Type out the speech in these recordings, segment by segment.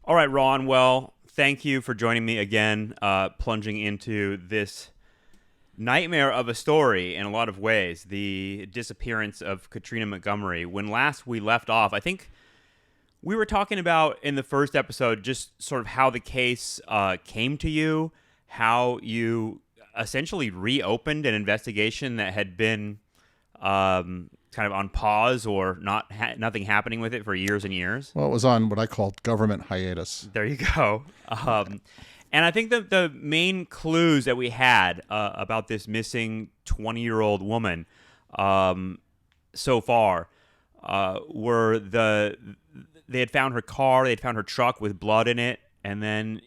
All right, Ron. Well, thank you for joining me again, plunging into this nightmare of a story in a lot of ways, the disappearance of Katrina Montgomery. When last we left off, I think we were talking about in the first episode just sort of how the case came to you, how you essentially reopened an investigation that had been kind of on pause or nothing happening with it for years and years. Well, it was on what I called government hiatus. There you go. And I think that the main clues that we had about this missing 20-year-old woman so far were they had found her car, they had found her truck with blood in it, and then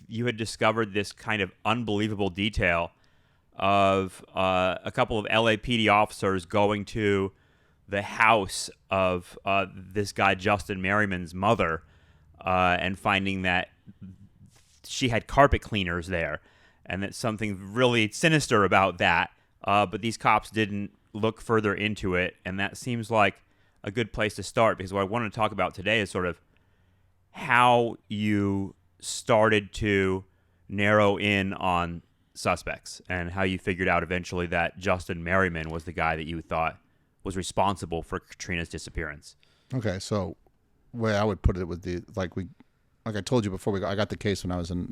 you had discovered this kind of unbelievable detail of a couple of LAPD officers going to the house of this guy, Justin Merriman's mother, and finding that she had carpet cleaners there, and that something really sinister about that. But these cops didn't look further into it, and that seems like a good place to start, because what I want to talk about today is sort of how you started to narrow in on suspects and how you figured out eventually that Justin Merriman was the guy that you thought was responsible for Katrina's disappearance. Okay, so the way I would put it would be like I told you before, I got the case when I was in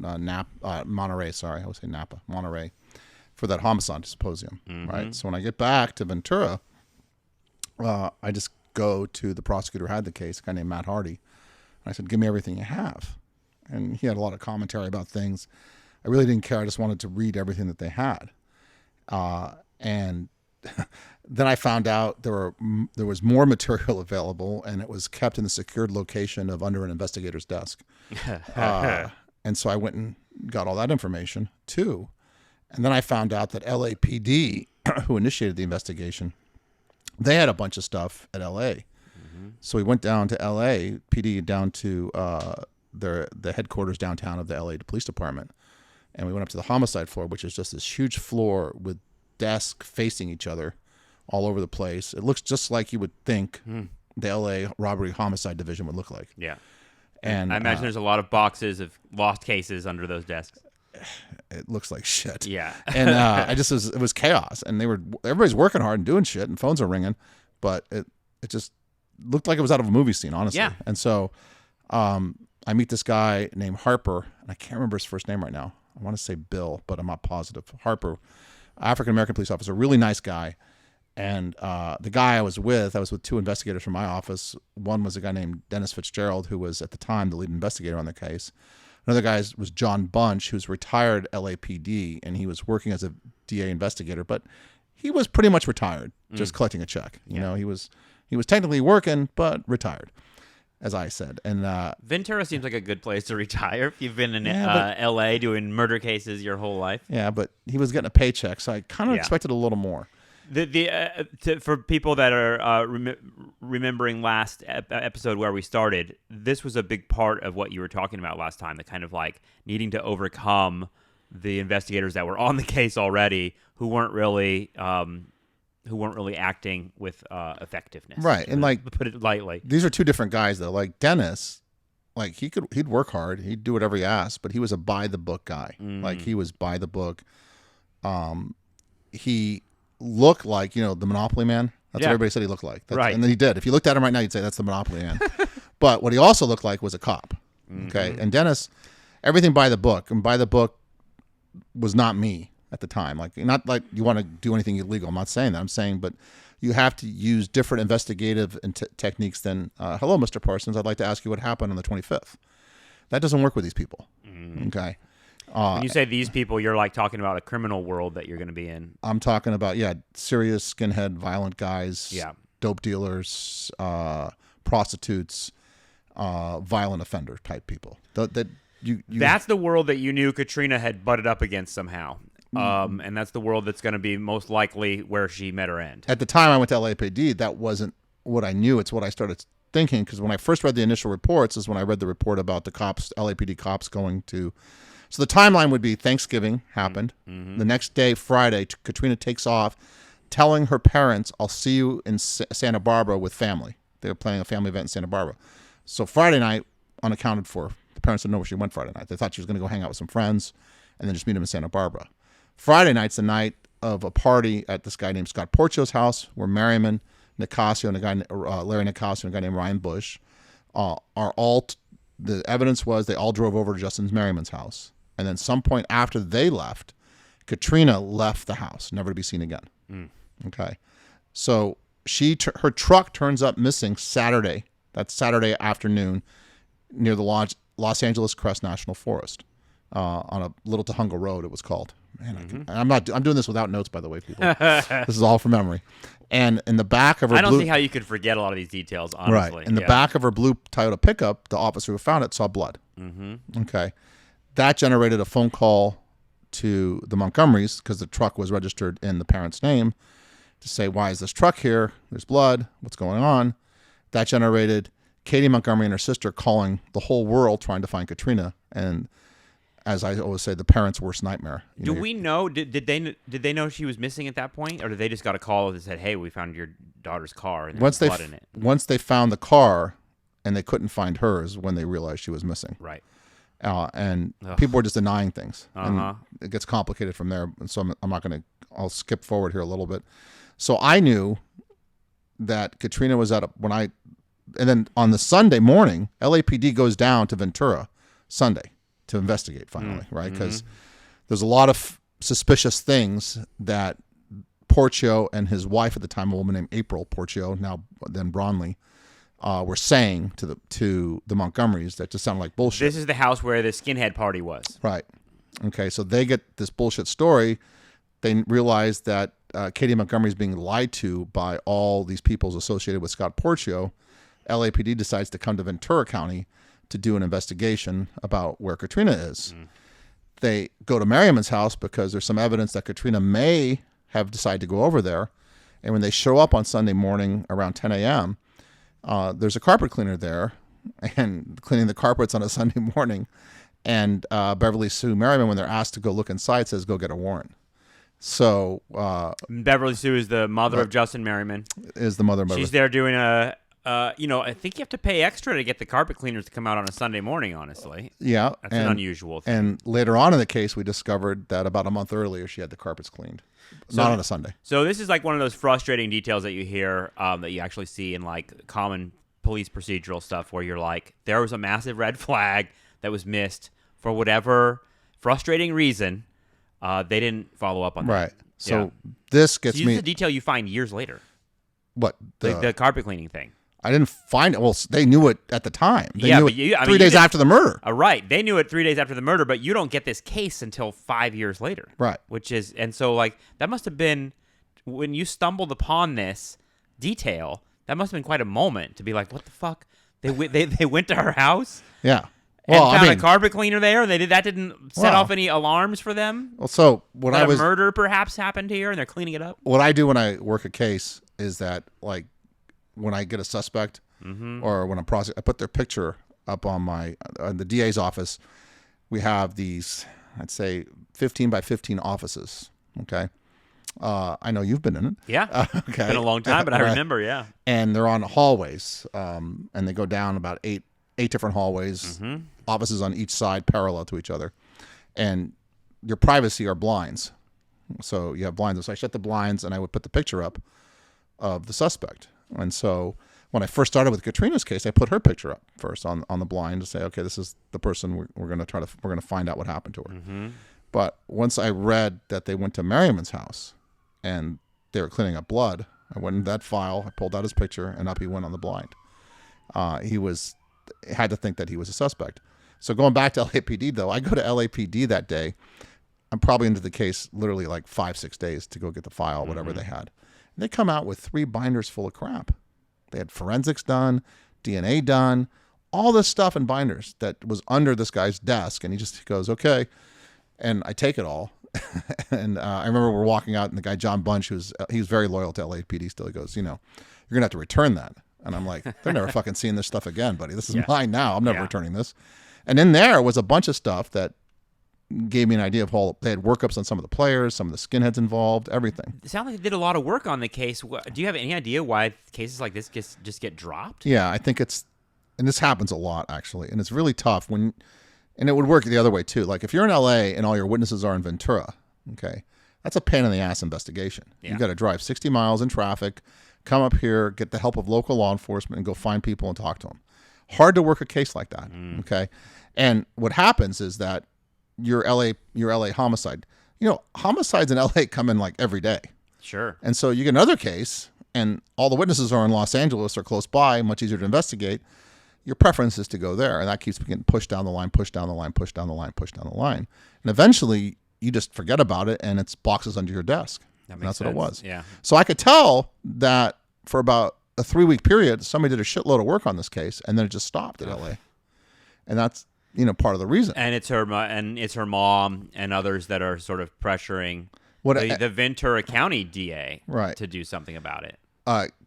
Monterey. Sorry, I would say Napa, Monterey, for that homicide symposium, right? So when I get back to Ventura, I just go to the prosecutor who had the case, a guy named Matt Hardy, and I said, "Give me everything you have." And he had a lot of commentary about things. I really didn't care. I just wanted to read everything that they had. And then I found out there was more material available, and it was kept in the secured location of under an investigator's desk. And so I went and got all that information too. And then I found out that LAPD, who initiated the investigation, they had a bunch of stuff at LA. So we went down to LAPD, down to the headquarters downtown of the LA Police Department. And we went up to the homicide floor, which is just this huge floor with desks facing each other all over the place. It looks just like you would think the LA robbery homicide division would look like. Yeah. And I imagine there's a lot of boxes of lost cases under those desks. It looks like shit. Yeah. And it was chaos. And everybody's working hard and doing shit, and phones are ringing, but it just looked like it was out of a movie scene, honestly. Yeah. And so I meet this guy named Harper, and I can't remember his first name right now. I want to say Bill, but I'm not positive. Harper, African-American police officer, really nice guy. And the guy I was with two investigators from my office. One was a guy named Dennis Fitzgerald, who was at the time the lead investigator on the case. Another guy was John Bunch, who's retired LAPD, and he was working as a DA investigator, but he was pretty much retired, just collecting a check. You know, he was technically working, but retired, as I said. And Ventura seems like a good place to retire if you've been in LA doing murder cases your whole life. Yeah, but he was getting a paycheck, so I kind of expected a little more. For people that are remembering last episode where we started, this was a big part of what you were talking about last time, the kind of like needing to overcome the investigators that were on the case already who weren't really acting with effectiveness. Right, and like, put it lightly, these are two different guys though. Like Dennis, like he'd work hard, he'd do whatever he asked, but he was a by the book guy. Like he was by the book. He looked like, the Monopoly man. That's what everybody said he looked like. Right. And then he did. If you looked at him right now, you'd say that's the Monopoly man. But what he also looked like was a cop. Okay. And Dennis, everything by the book. And by the book was not me at the time. Like, not like you want to do anything illegal. I'm not saying that. I'm saying, but you have to use different investigative techniques than, hello, Mr. Parsons, I'd like to ask you what happened on the 25th. That doesn't work with these people. Okay. When you say these people, you're like talking about a criminal world that you're going to be in. I'm talking about, serious skinhead, violent guys, dope dealers, prostitutes, violent offender type people. That's the world that you knew Katrina had butted up against somehow. And that's the world that's going to be most likely where she met her end. At the time I went to LAPD, that wasn't what I knew. It's what I started thinking, because when I first read the initial reports is when I read the report about the cops, LAPD cops going to... So the timeline would be Thanksgiving happened. The next day, Friday, Katrina takes off, telling her parents, I'll see you in Santa Barbara with family. They were planning a family event in Santa Barbara. So Friday night, unaccounted for. The parents didn't know where she went Friday night. They thought she was going to go hang out with some friends and then just meet him in Santa Barbara. Friday night's the night of a party at this guy named Scott Porchio's house, where Merriman, Nicasio, and a guy Larry Nicasio, and a guy named Ryan Bush are all. The evidence was they all drove over to Justin Merriman's house, and then some point after they left, Katrina left the house, never to be seen again. Okay, so her truck turns up missing Saturday. That's Saturday afternoon, near the Los Angeles Crest National Forest, on a Little Tahunga Road. It was called. Man, I'm doing this without notes, by the way, people. This is all from memory. And in the back of her, I don't see how you could forget a lot of these details. Honestly, right. In the back of her blue Toyota pickup, the officer who found it saw blood. Okay, that generated a phone call to the Montgomerys, because the truck was registered in the parents' name, to say, why is this truck here? There's blood. What's going on? That generated Katie Montgomery and her sister calling the whole world trying to find Katrina. And as I always say, the parents' worst nightmare. Do we know? Did they know she was missing at that point, or did they just got a call that said, "Hey, we found your daughter's car and there's blood in it"? Once they found the car and they couldn't find hers, when they realized she was missing. Right. And people were just denying things. And it gets complicated from there. And so I'm not going to. I'll skip forward here a little bit. So I knew that Katrina was and then on the Sunday morning, LAPD goes down to Ventura Sunday to investigate finally, right? Because there's a lot of suspicious things that Porchio and his wife at the time, a woman named April Porchio, then Bronley, were saying to the Montgomerys that just sounded like bullshit. This is the house where the skinhead party was. Right. Okay, so they get this bullshit story. They realize that Katie Montgomery is being lied to by all these people associated with Scott Porchio. LAPD decides to come to Ventura County to do an investigation about where Katrina is. They go to Merriman's house because there's some evidence that Katrina may have decided to go over there. And when they show up on Sunday morning around 10 a.m., there's a carpet cleaner there and cleaning the carpets on a Sunday morning. And Beverly Sue Merriman, when they're asked to go look inside, says, go get a warrant. So Beverly Sue is the mother of Justin Merriman. Is the mother of She's there doing I think you have to pay extra to get the carpet cleaners to come out on a Sunday morning, honestly. Yeah. That's an unusual thing. And later on in the case, we discovered that about a month earlier, she had the carpets cleaned. Not on a Sunday. So this is like one of those frustrating details that you hear that you actually see in like common police procedural stuff, where you're like, there was a massive red flag that was missed for whatever frustrating reason. They didn't follow up on that. Right. So this gets me. This is a detail you find years later. What? The carpet cleaning thing. I didn't find it. Well, they knew it at the time. They knew it 3 days after the murder. Right. They knew it 3 days after the murder, but you don't get this case until 5 years later. Right. And so like that must have been, when you stumbled upon this detail, that must have been quite a moment to be like, what the fuck? They went to her house? Yeah. And found a carpet cleaner there, and that didn't set off any alarms for them? Well, so a murder perhaps happened here, and they're cleaning it up? What I do when I work a case is that, like, when I get a suspect or when I'm prosecuting, I put their picture up on the DA's office. We have these, I'd say, 15 by 15 offices, okay? I know you've been in it. Yeah. Okay. It's been a long time, but I remember, yeah. And they're on hallways, and they go down about eight different hallways, offices on each side parallel to each other. And your privacy are blinds. So you have blinds. So I shut the blinds, and I would put the picture up of the suspect. And so when I first started with Katrina's case, I put her picture up first on the blind to say, okay, this is the person we're going to find out what happened to her. But once I read that they went to Merriman's house and they were cleaning up blood, I went in that file, I pulled out his picture, and up he went on the blind. He had to think that he was a suspect. So going back to LAPD, though, I go to LAPD that day. I'm probably into the case literally like 5-6 days to go get the file, whatever they had. And they come out with 3 binders full of crap. They had forensics done, DNA done, all this stuff in binders that was under this guy's desk. And he just goes, okay. And I take it all. And I remember we're walking out, and the guy, John Bunch, he was very loyal to LAPD still, he goes, you're going to have to return that. And I'm like, they're never fucking seeing this stuff again, buddy. This is mine now. I'm never returning this. And in there was a bunch of stuff that gave me an idea of how they had workups on some of the players, some of the skinheads involved, everything. It sounds like they did a lot of work on the case. Do you have any idea why cases like this just get dropped? Yeah, I think it's and this happens a lot actually, and it's really tough and it would work the other way too. Like if you're in LA and all your witnesses are in Ventura, okay, that's a pain in the ass investigation. Yeah. You got to drive 60 miles in traffic, come up here, get the help of local law enforcement, and go find people and talk to them. Hard to work a case like that. Okay, and what happens is that your LA homicide. Homicides in LA come in like every day. Sure. And so you get another case, and all the witnesses are in Los Angeles or close by, much easier to investigate. Your preference is to go there, and that keeps getting pushed down the line, pushed down the line, pushed down the line, pushed down the line. And eventually, you just forget about it, and it's boxes under your desk. And that's what it was. Yeah. So I could tell that for about a 3-week period, somebody did a shitload of work on this case, and then it just stopped at LA. And that's part of the reason. And it's her mom and others that are sort of pressuring the Ventura County DA to do something about it.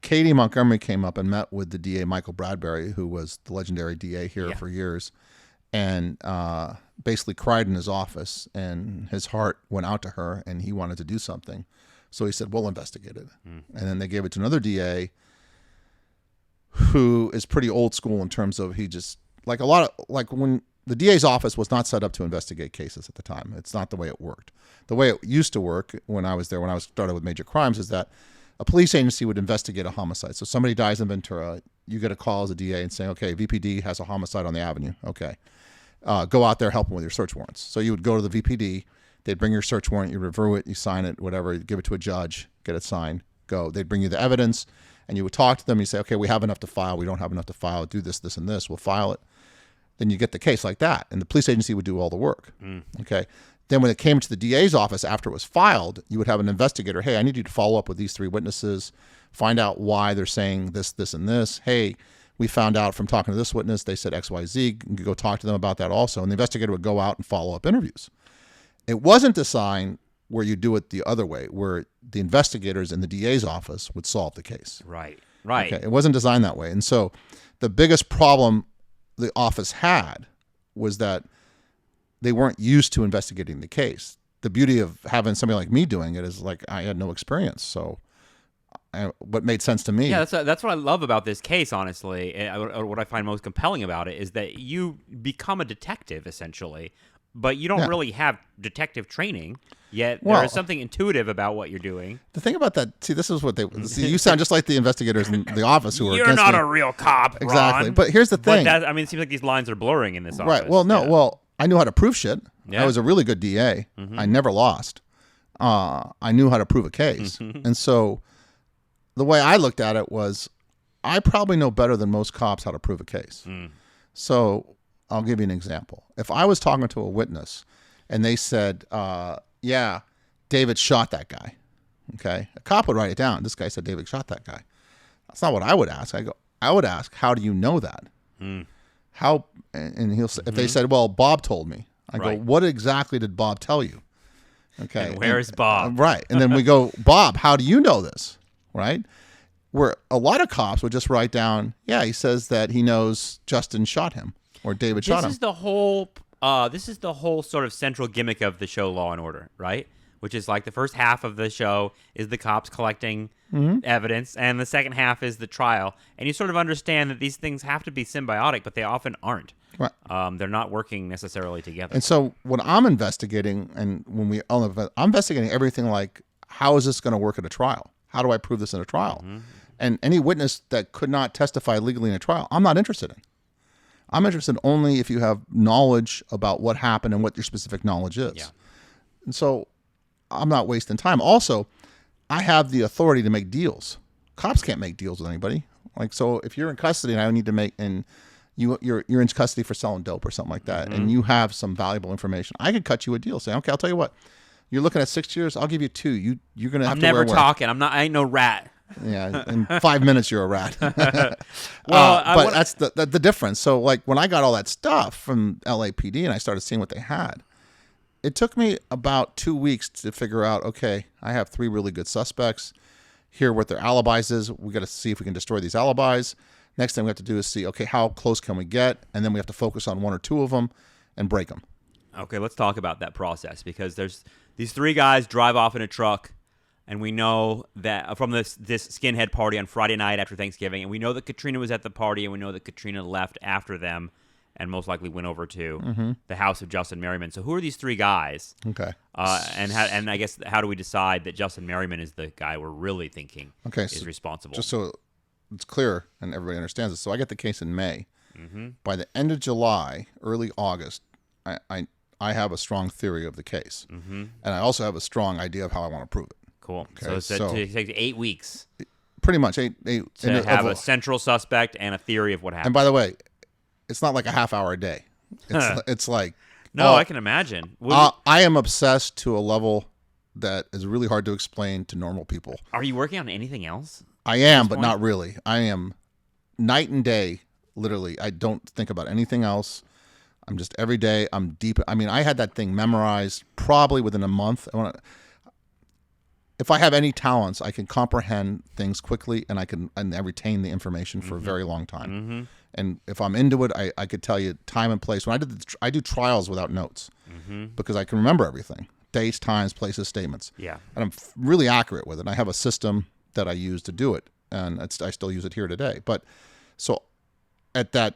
Katie Montgomery came up and met with the DA, Michael Bradbury, who was the legendary DA here for years, and basically cried in his office, and his heart went out to her, and he wanted to do something. So he said, we'll investigate it. And then they gave it to another DA who is pretty old school in terms of he just, when the DA's office was not set up to investigate cases at the time. It's not the way it worked. The way it used to work when I was there, when I started with major crimes, is that a police agency would investigate a homicide. So somebody dies in Ventura, you get a call as a DA and say, okay, VPD has a homicide on the avenue. Okay. Go out there, help them with your search warrants. So you would go to the VPD, they'd bring your search warrant, you review it, you sign it, whatever, you give it to a judge, get it signed, go. They'd bring you the evidence, and you would talk to them, you say, okay, we have enough to file, we don't have enough to file, do this, this, and this, we'll file it. Then you get the case like that, and the police agency would do all the work. Okay. Then when it came to the DA's office after it was filed, you would have an investigator. Hey, I need you to follow up with these 3 witnesses, find out why they're saying this, this, and this. Hey, we found out from talking to this witness, they said X, Y, Z. You can go talk to them about that also. And the investigator would go out and follow up interviews. It wasn't designed where you do it the other way, where the investigators in the DA's office would solve the case. Right. Okay. It wasn't designed that way. And so the biggest problem the office had was that they weren't used to investigating the case. The beauty of having somebody like me doing it is like I had no experience. So what made sense to me. Yeah, that's what I love about this case, honestly. What I find most compelling about it is that you become a detective, essentially, but you don't really have detective training, yet there is something intuitive about what you're doing. The thing about that, this is what you sound just like the investigators in the office who are You're not a real cop, Exactly. Ron. But here's the thing. It seems like these lines are blurring in this office. Right. Well, no. Yeah. Well, I knew how to prove shit. Yeah. I was a really good DA. I never lost. I knew how to prove a case. And so the way I looked at it was I probably know better than most cops how to prove a case. So I'll give you an example. If I was talking to a witness and they said, yeah, David shot that guy. Okay. A cop would write it down. This guy said David shot that guy. That's not what I would ask. I would ask, how do you know that? How, and he'll say, if they said, well, Bob told me, I go, what exactly did Bob tell you? Okay. And where's Bob? Right. And then we go, Bob, how do you know this? Right. Where a lot of cops would just write down, yeah, he says that he knows Justin shot him or David shot him. This is the whole sort of central gimmick of the show Law and Order, right? Which is like the first half of the show is the cops collecting evidence, and the second half is the trial. And you sort of understand that these things have to be symbiotic, but they often aren't. Right. They're not working necessarily together. And so when I'm investigating, and I'm investigating everything like, how is this going to work at a trial? How do I prove this in a trial? And any witness that could not testify legally in a trial, I'm not interested in. I'm interested only if you have knowledge about what happened and what your specific knowledge is. Yeah. And so I'm not wasting time. Also, I have the authority to make deals. Cops can't make deals with anybody. Like, so if you're in custody and I need to make, and you're in custody for selling dope or something like that, and you have some valuable information, I could cut you a deal. Say, okay, I'll tell you what, you're looking at 6 years, I'll give you 2. You're gonna have I'm to never wear talking. I ain't no rat. Yeah, in 5 minutes you're a rat. Well, but that's the difference. So like when I got all that stuff from LAPD and I started seeing what they had, it took me about 2 weeks to figure out, okay, I have 3 really good suspects. Here what their alibis is. We got to see if we can destroy these alibis. Next thing we have to do is see, okay, how close can we get? And then we have to focus on 1 or 2 of them and break them. Okay, let's talk about that process, because there's these 3 guys drive off in a truck, and we know that from this skinhead party on Friday night after Thanksgiving, and we know that Katrina was at the party, and we know that Katrina left after them, and most likely went over to the house of Justin Merriman. So who are these three guys? Okay. And I guess how do we decide that Justin Merriman is the guy we're really thinking is responsible? Just so it's clear and everybody understands it. So I get the case in May. By the end of July, early August, I have a strong theory of the case, and I also have a strong idea of how I want to prove it. Cool. Okay, so it takes 8 weeks. Pretty much eight to have a central suspect and a theory of what happened. And by the way, it's not like a half hour a day. It's like I can imagine. I am obsessed to a level that is really hard to explain to normal people. Are you working on anything else? I am, but not really. I am night and day. Literally, I don't think about anything else. I'm just every day. I'm deep. I mean, I had that thing memorized probably within a month. If I have any talents, I can comprehend things quickly, and I retain the information for a very long time. And if I'm into it, I could tell you time and place. When I do trials without notes because I can remember everything: dates, times, places, statements. Yeah, and I'm really accurate with it. I have a system that I use to do it, and I still use it here today. But so at that,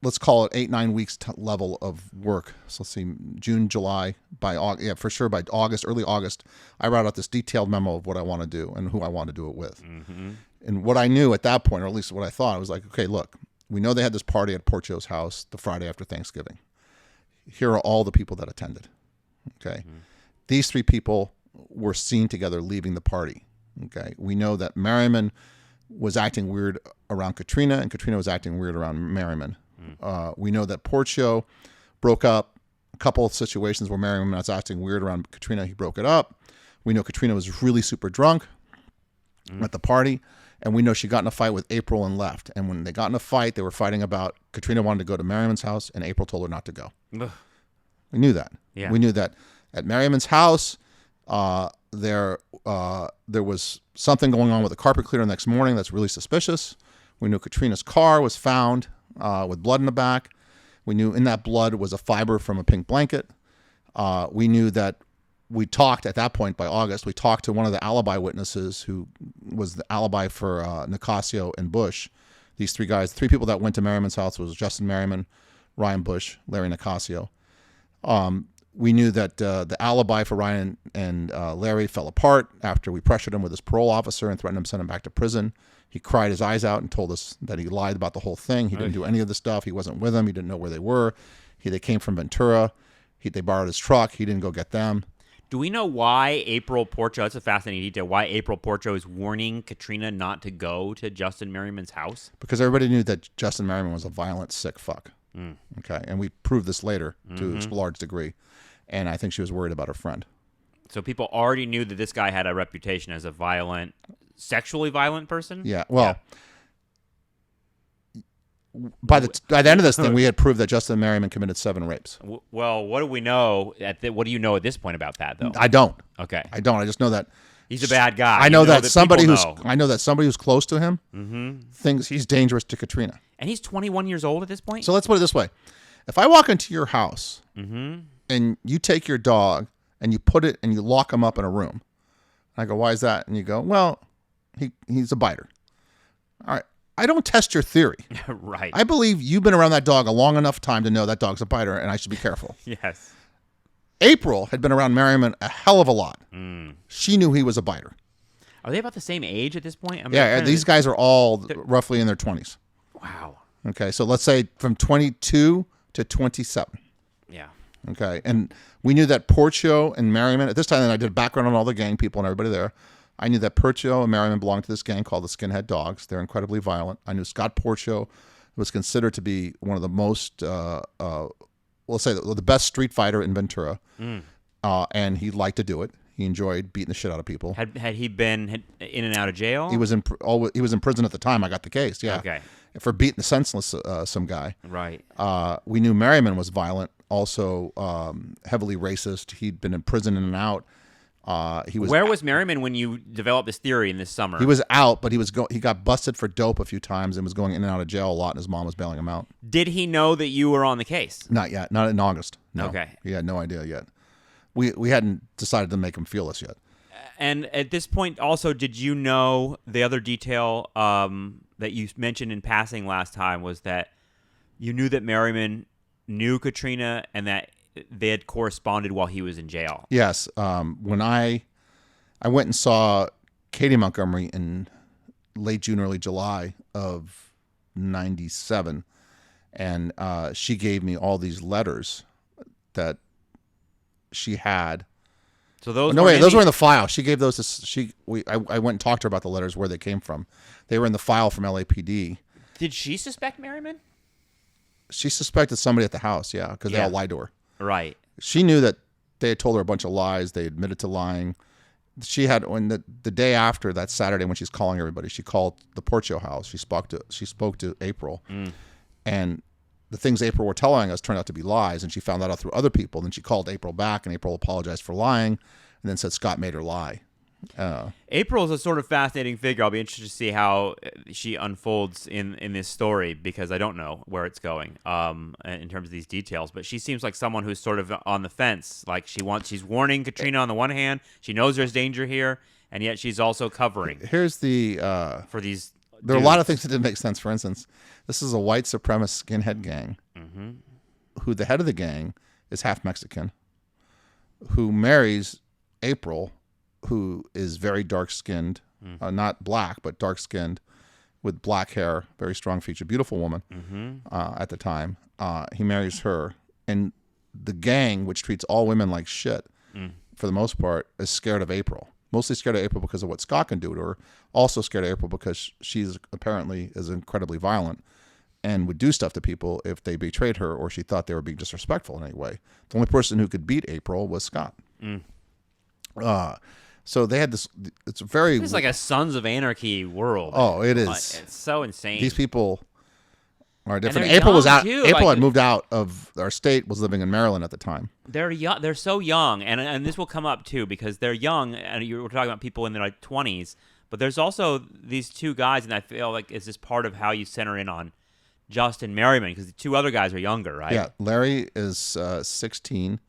let's call it 8-9 weeks level of work. So let's see, June, July, by August, for sure by August, early August, I write out this detailed memo of what I want to do and who I want to do it with. And what I knew at that point, or at least what I thought, I was like, okay, look, we know they had this party at Porcho's house the Friday after Thanksgiving. Here are all the people that attended. Okay. These three people were seen together leaving the party. Okay. We know that Merriman was acting weird around Katrina, and Katrina was acting weird around Merriman. We know that Porcho broke up a couple of situations where Merriman was acting weird around Katrina. He broke it up. We know Katrina was really super drunk at the party, and we know she got in a fight with April and left. And when they got in a fight, they were fighting about Katrina wanted to go to Merriman's house, and April told her not to go. Ugh. We knew that. Yeah. We knew that at Merriman's house, there was something going on with the carpet cleaner the next morning that's really suspicious. We knew Katrina's car was found with blood in the back. We knew in that blood was a fiber from a pink blanket. We knew that we talked at that point by August. We talked to one of the alibi witnesses who was the alibi for Nicasio and Bush. These three guys, three people that went to Merriman's house was Justin Merriman, Ryan Bush, Larry Nicasio. We knew that the alibi for Ryan and Larry fell apart after we pressured him with his parole officer and threatened him to send him back to prison. He cried his eyes out and told us that he lied about the whole thing. He didn't do any of the stuff. He wasn't with them. He didn't know where they were. They came from Ventura. They borrowed his truck. He didn't go get them. Do we know why April Porcho, that's a fascinating detail, why April Porcho is warning Katrina not to go to Justin Merriman's house? Because everybody knew that Justin Merriman was a violent, sick fuck. Okay, and we proved this later to a large degree. And I think she was worried about her friend. So people already knew that this guy had a reputation as a violent, sexually violent person? Yeah, well, by the end of this thing, we had proved that Justin Merriman committed 7 rapes. Well, what do we know? What do you know at this point about that, though? I don't. Okay. I don't. I just know that he's a bad guy. I know that somebody who's close to him thinks he's dangerous to Katrina. And he's 21 years old at this point? So let's put it this way. If I walk into your house and you take your dog and you put it and you lock him up in a room, I go, why is that? And you go, well, he's a biter. All right. I don't test your theory. Right. I believe you've been around that dog a long enough time to know that dog's a biter, and I should be careful. Yes. April had been around Merriman a hell of a lot. She knew he was a biter. Are they about the same age at this point? I mean, yeah, these guys are all roughly in their 20s. Wow. Okay, so let's say from 22 to 27. Yeah. Okay, and we knew that Porcho and Merriman, at this time, and I did background on all the gang people and everybody there. I knew that Porcho and Merriman belonged to this gang called the Skinhead Dogs. They're incredibly violent. I knew Scott Porcho was considered to be one of the most, let's say, the best street fighter in Ventura, and he liked to do it. He enjoyed beating the shit out of people. Had he been in and out of jail? He was in prison at the time I got the case. Yeah. Okay. For beating the senseless some guy. Right. We knew Merriman was violent, also heavily racist. He'd been in prison in and out. Where was Merriman when you developed this theory in this summer? He was out, but he got busted for dope a few times and was going in and out of jail a lot, and his mom was bailing him out. Did he know that you were on the case? Not yet. Not in August. No. Okay. He had no idea yet. We hadn't decided to make him feel us yet. And at this point, also, did you know the other detail that you mentioned in passing last time was that you knew that Merriman knew Katrina and that they had corresponded while he was in jail? Yes. When I went and saw Katie Montgomery in late June, early July of 97, and she gave me all these letters that she had. So those those were in the file. She gave those to I went and talked to her about the letters, where they came from. They were in the file from LAPD. Did she suspect Merriman? She suspected somebody at the house, yeah, because they all lied to her. Right. She knew that they had told her a bunch of lies. They admitted to lying. She had, when the day after, that Saturday when she's calling everybody, she called the Porcio house. She spoke to April, and the things April were telling us turned out to be lies, and she found that out through other people. Then she called April back, and April apologized for lying, and then said Scott made her lie. April is a sort of fascinating figure. I'll be interested to see how she unfolds in this story, because I don't know where it's going in terms of these details. But she seems like someone who's sort of on the fence. Like she's warning Katrina on the one hand. She knows there's danger here, and yet she's also covering. Here's the for these. There are a lot of things that didn't make sense. For instance, this is a white supremacist skinhead gang, who the head of the gang is half Mexican, who marries April, who is very dark-skinned, not black, but dark-skinned, with black hair, very strong feature, beautiful woman at the time. He marries her, and the gang, which treats all women like shit, for the most part, is scared of April. Mostly scared of April because of what Scott can do to her. Also scared of April because she's apparently is incredibly violent and would do stuff to people if they betrayed her or she thought they were being disrespectful in any way. The only person who could beat April was Scott. So they had this. It's like a Sons of Anarchy world. Oh, it is. It's so insane. These people are different. And April was out. too. April had moved out of our state. Was living in Maryland at the time. They're young. They're so young, and this will come up too because they're young. And you were talking about people in their 20s, but there's also these two guys, and I feel like it's just part of how you center in on Justin Merriman because the two other guys are younger, right? Yeah, Larry is 16.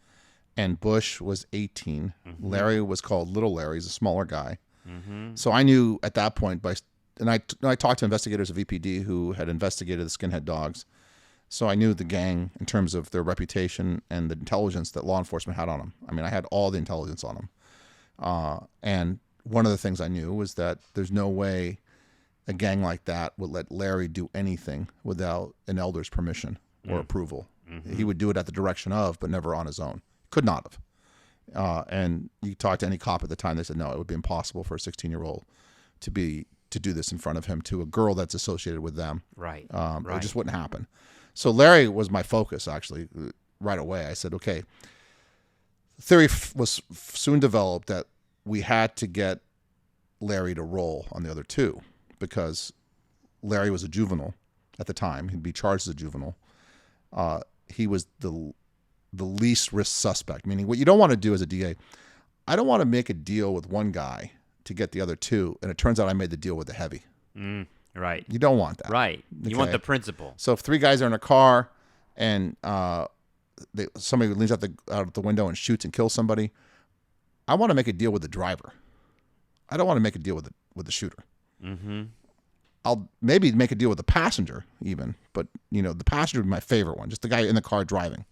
And Bush was 18. Larry was called Little Larry. He's a smaller guy. So I knew at that point, and I talked to investigators of EPD who had investigated the skinhead dogs. So I knew the gang in terms of their reputation and the intelligence that law enforcement had on them. I mean, I had all the intelligence on them. And one of the things I knew was that there's no way a gang like that would let Larry do anything without an elder's permission or approval. He would do it at the direction of, but never on his own. Could not have. And you talk to any cop at the time, they said, no, it would be impossible for a 16-year-old to do this in front of him to a girl that's associated with them. Right. It just wouldn't happen. So Larry was my focus, actually, right away. I said, okay, theory was soon developed that we had to get Larry to roll on the other two because Larry was a juvenile at the time. He'd be charged as a juvenile. He was the least risk suspect, meaning what you don't want to do as a DA, I don't want to make a deal with one guy to get the other two, and it turns out I made the deal with the heavy. Right. You don't want that. Right. You want the principle. So if three guys are in a car and somebody leans out the window and shoots and kills somebody, I want to make a deal with the driver. I don't want to make a deal with the shooter. I'll maybe make a deal with the passenger even, but the passenger would be my favorite one, just the guy in the car driving.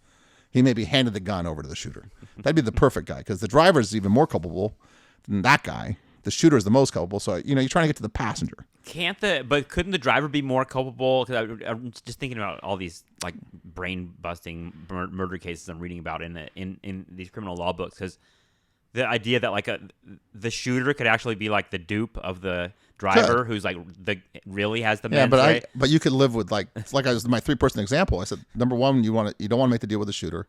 He maybe handed the gun over to the shooter. That'd be the perfect guy because the driver is even more culpable than that guy. The shooter is the most culpable. So, you're trying to get to the passenger. But couldn't the driver be more culpable? Because I'm just thinking about all these like brain-busting murder cases I'm reading about in these criminal law books. Because the idea that like the shooter could actually be like the dupe of the driver who's like really has the but you could live with it's like I was my 3-person example. I said number one, you don't want to make the deal with the shooter.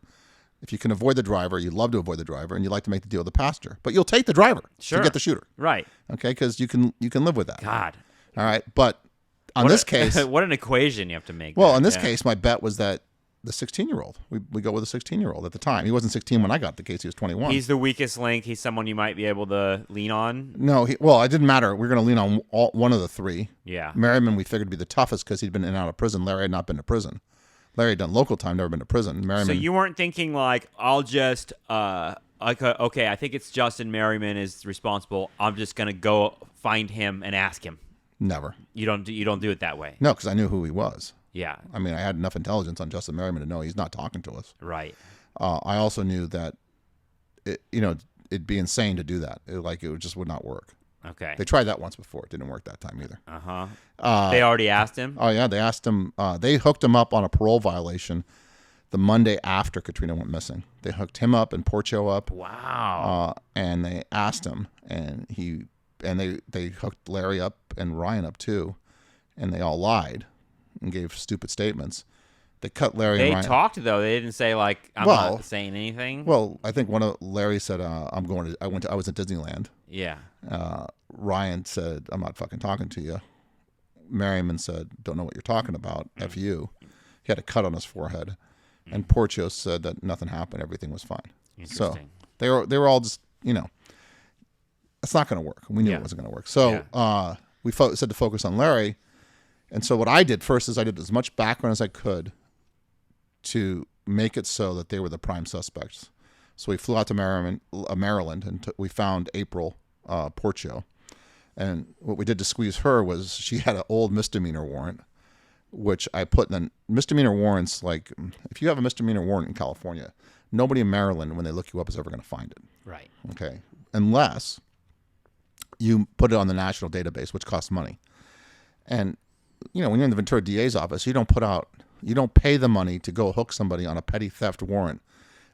If you can avoid the driver, you'd love to avoid the driver, and you'd like to make the deal with the passenger. But you'll take the driver to get the shooter, right? Okay, because you can live with that. God, all right. But on this case, what an equation you have to make. Well, in this case, my bet was that the 16-year-old. We go with a 16-year-old at the time. He wasn't 16 when I got the case. He was 21. He's the weakest link. He's someone you might be able to lean on. No, it didn't matter. We were going to lean on one of the three. Yeah. Merriman, we figured, would be the toughest because he'd been in and out of prison. Larry had not been to prison. Larry had done local time, never been to prison. Merriman. So you weren't thinking like, I'll just like, okay, I think it's Justin Merriman is responsible. I'm just gonna go find him and ask him. Never. You don't do it that way. No, because I knew who he was. Yeah. I mean, I had enough intelligence on Justin Merriman to know he's not talking to us. Right. I also knew that, it'd be insane to do that. It just would not work. Okay. They tried that once before. It didn't work that time either. They already asked him? Oh, yeah. They asked him. They hooked him up on a parole violation the Monday after Katrina went missing. They hooked him up and Porcho up. Wow. And they asked him, and they hooked Larry up and Ryan up too, and they all lied and gave stupid statements. They cut Larry and Ryan. They talked, though. They didn't say, like, I'm not saying anything. Well, I think one of Larry said, I was at Disneyland. Yeah. Ryan said, I'm not fucking talking to you. Merriman said, don't know what you're talking about. F you. He had a cut on his forehead. And Porcho said that nothing happened. Everything was fine. So they were all just, it's not going to work. We knew it wasn't going to work. So we said to focus on Larry. And so what I did first is I did as much background as I could to make it so that they were the prime suspects. So we flew out to Maryland, and we found April Porcho. And what we did to squeeze her was she had an old misdemeanor warrant, which I put in. Misdemeanor warrants, like if you have a misdemeanor warrant in California, nobody in Maryland, when they look you up, is ever going to find it. Right. Okay. Unless you put it on the national database, which costs money. And, when you're in the Ventura DA's office, you don't pay the money to go hook somebody on a petty theft warrant.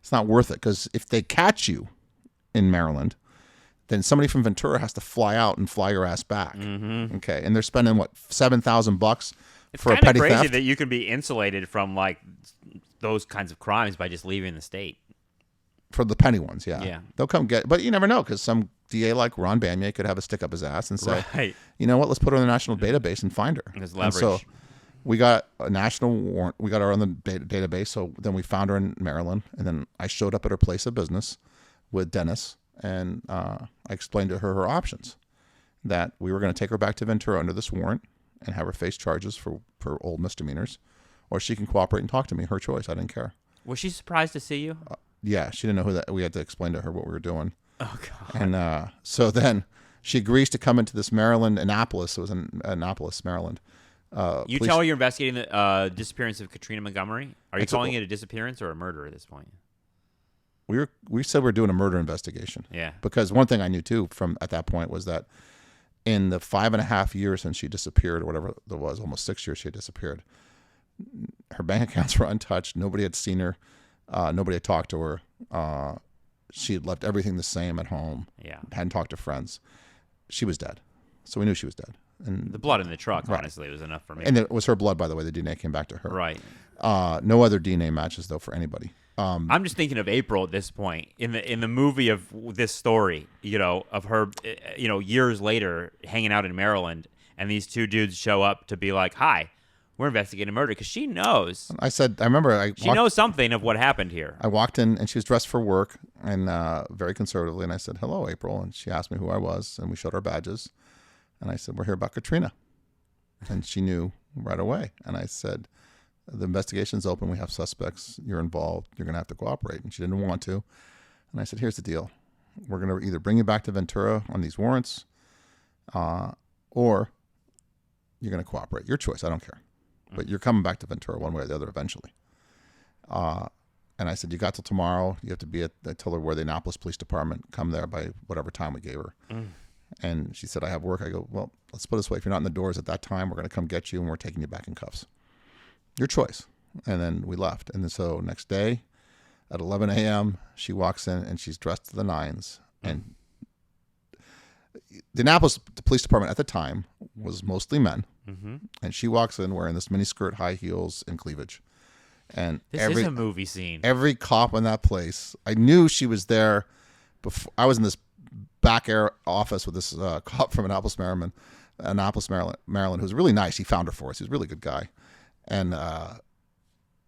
It's not worth it, because if they catch you in Maryland, then somebody from Ventura has to fly out and fly your ass back. Mm-hmm. Okay. And they're spending $7,000 for a petty theft. It's crazy that you can be insulated from like those kinds of crimes by just leaving the state. For the petty ones, yeah. They'll come get, but you never know, because some DA like Ron Bamieh could have a stick up his ass and say, right. You know what, let's put her in the national database and find her. There's leverage. And so we got a national warrant. We got her on the database. So then we found her in Maryland, and then I showed up at her place of business with Dennis, and I explained to her options, that we were going to take her back to Ventura under this warrant and have her face charges for old misdemeanors, or she can cooperate and talk to me. Her choice. I didn't care. Was she surprised to see you? Yeah, she didn't know who that. We had to explain to her what we were doing. Oh God! And so then she agrees to come into this Maryland, Annapolis. It was in Annapolis, Maryland. You tell her you're investigating the disappearance of Katrina Montgomery. Are you calling it a disappearance or a murder at this point? We said we're doing a murder investigation. Yeah. Because one thing I knew too from at that point was that in the 5.5 years since she disappeared, or whatever it was, almost 6 years she had disappeared, her bank accounts were untouched. Nobody had seen her. Nobody had talked to her. She had left everything the same at home. Yeah. Hadn't talked to friends. She was dead. So we knew she was dead. And the blood in the truck, honestly, was enough for me. And it was her blood, by the way. The DNA came back to her. Right. No other DNA matches, though, for anybody. I'm just thinking of April at this point in the movie of this story, of her, years later hanging out in Maryland, and these two dudes show up to be like, "Hi, we're investigating murder," because she knows. I remember she knows something of what happened here. I walked in and she was dressed for work and very conservatively, and I said, "Hello, April," and she asked me who I was, and we showed our badges, and I said, "We're here about Katrina," and she knew right away, and I said, "The investigation's open. We have suspects. You're involved. You're going to have to cooperate." And she didn't want to. And I said, "Here's the deal. We're going to either bring you back to Ventura on these warrants, or you're going to cooperate. Your choice. I don't care. But you're coming back to Ventura one way or the other eventually." And I said, "You got till tomorrow. You have to be I told her where the Annapolis Police Department. Come there by whatever time we gave her." And she said, "I have work." I go, "Well, let's put it this way. If you're not in the doors at that time, we're going to come get you, and we're taking you back in cuffs. Your choice." And then we left. And then so next day at 11 a.m., she walks in and she's dressed to the nines. And the Annapolis Police Department at the time was mostly men. Mm-hmm. And she walks in wearing this miniskirt, high heels, and cleavage. And this is a movie scene. Every cop in that place, I knew she was there before. I was in this back air office with this cop from Annapolis, Maryland, who was really nice. He found her for us. He was a really good guy. And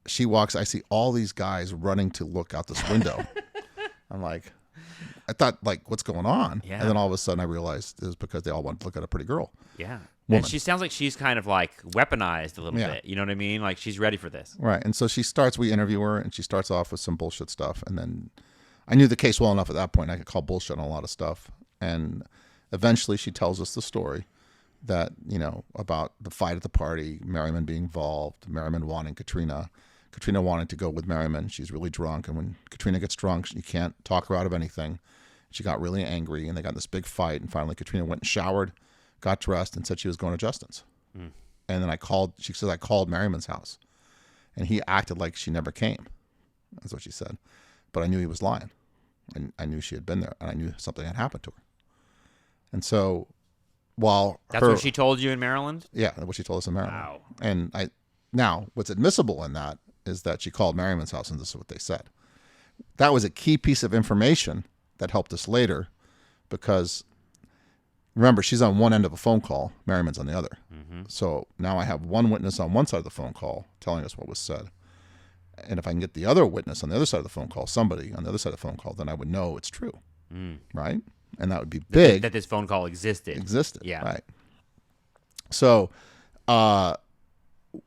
she walks. I see all these guys running to look out this window. I'm like, I thought, like, what's going on? Yeah. And then all of a sudden I realized it was because they all wanted to look at a pretty girl. Yeah. Woman. And she sounds like she's kind of like weaponized a little bit. You know what I mean? Like she's ready for this. Right. And so we interview her, and she starts off with some bullshit stuff. And then I knew the case well enough at that point. I could call bullshit on a lot of stuff. And eventually she tells us the story that, about the fight at the party, Merriman being involved, Merriman wanting Katrina wanting to go with Merriman. She's really drunk. And when Katrina gets drunk, you can't talk her out of anything. She got really angry and they got in this big fight. And finally Katrina went and showered, got dressed, and said she was going to Justin's. And then she says, I called Merriman's house. And he acted like she never came. That's what she said. But I knew he was lying. And I knew she had been there. And I knew something had happened to her. And so while That's what she told you in Maryland? Yeah, what she told us in Maryland. Wow. And now what's admissible in that is that she called Merriman's house and this is what they said. That was a key piece of information that helped us later because remember, she's on one end of a phone call, Merriman's on the other. So now I have one witness on one side of the phone call telling us what was said. And if I can get the other witness on the other side of the phone call, somebody on the other side of the phone call, then I would know it's true. Right? And that would be big. That this phone call existed. Yeah. Right. So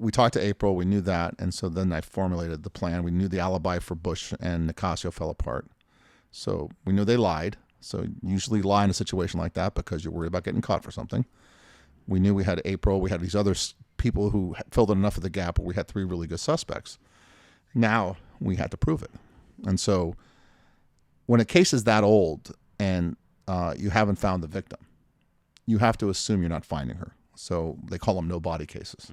we talked to April. We knew that. And so then I formulated the plan. We knew the alibi for Bush and Nicasio fell apart. So we knew they lied. So you usually lie in a situation like that because you're worried about getting caught for something. We knew we had April. We had these other people who filled in enough of the gap where we had 3 really good suspects. Now we had to prove it. And so when a case is that old and you haven't found the victim, you have to assume you're not finding her. So they call them no body cases.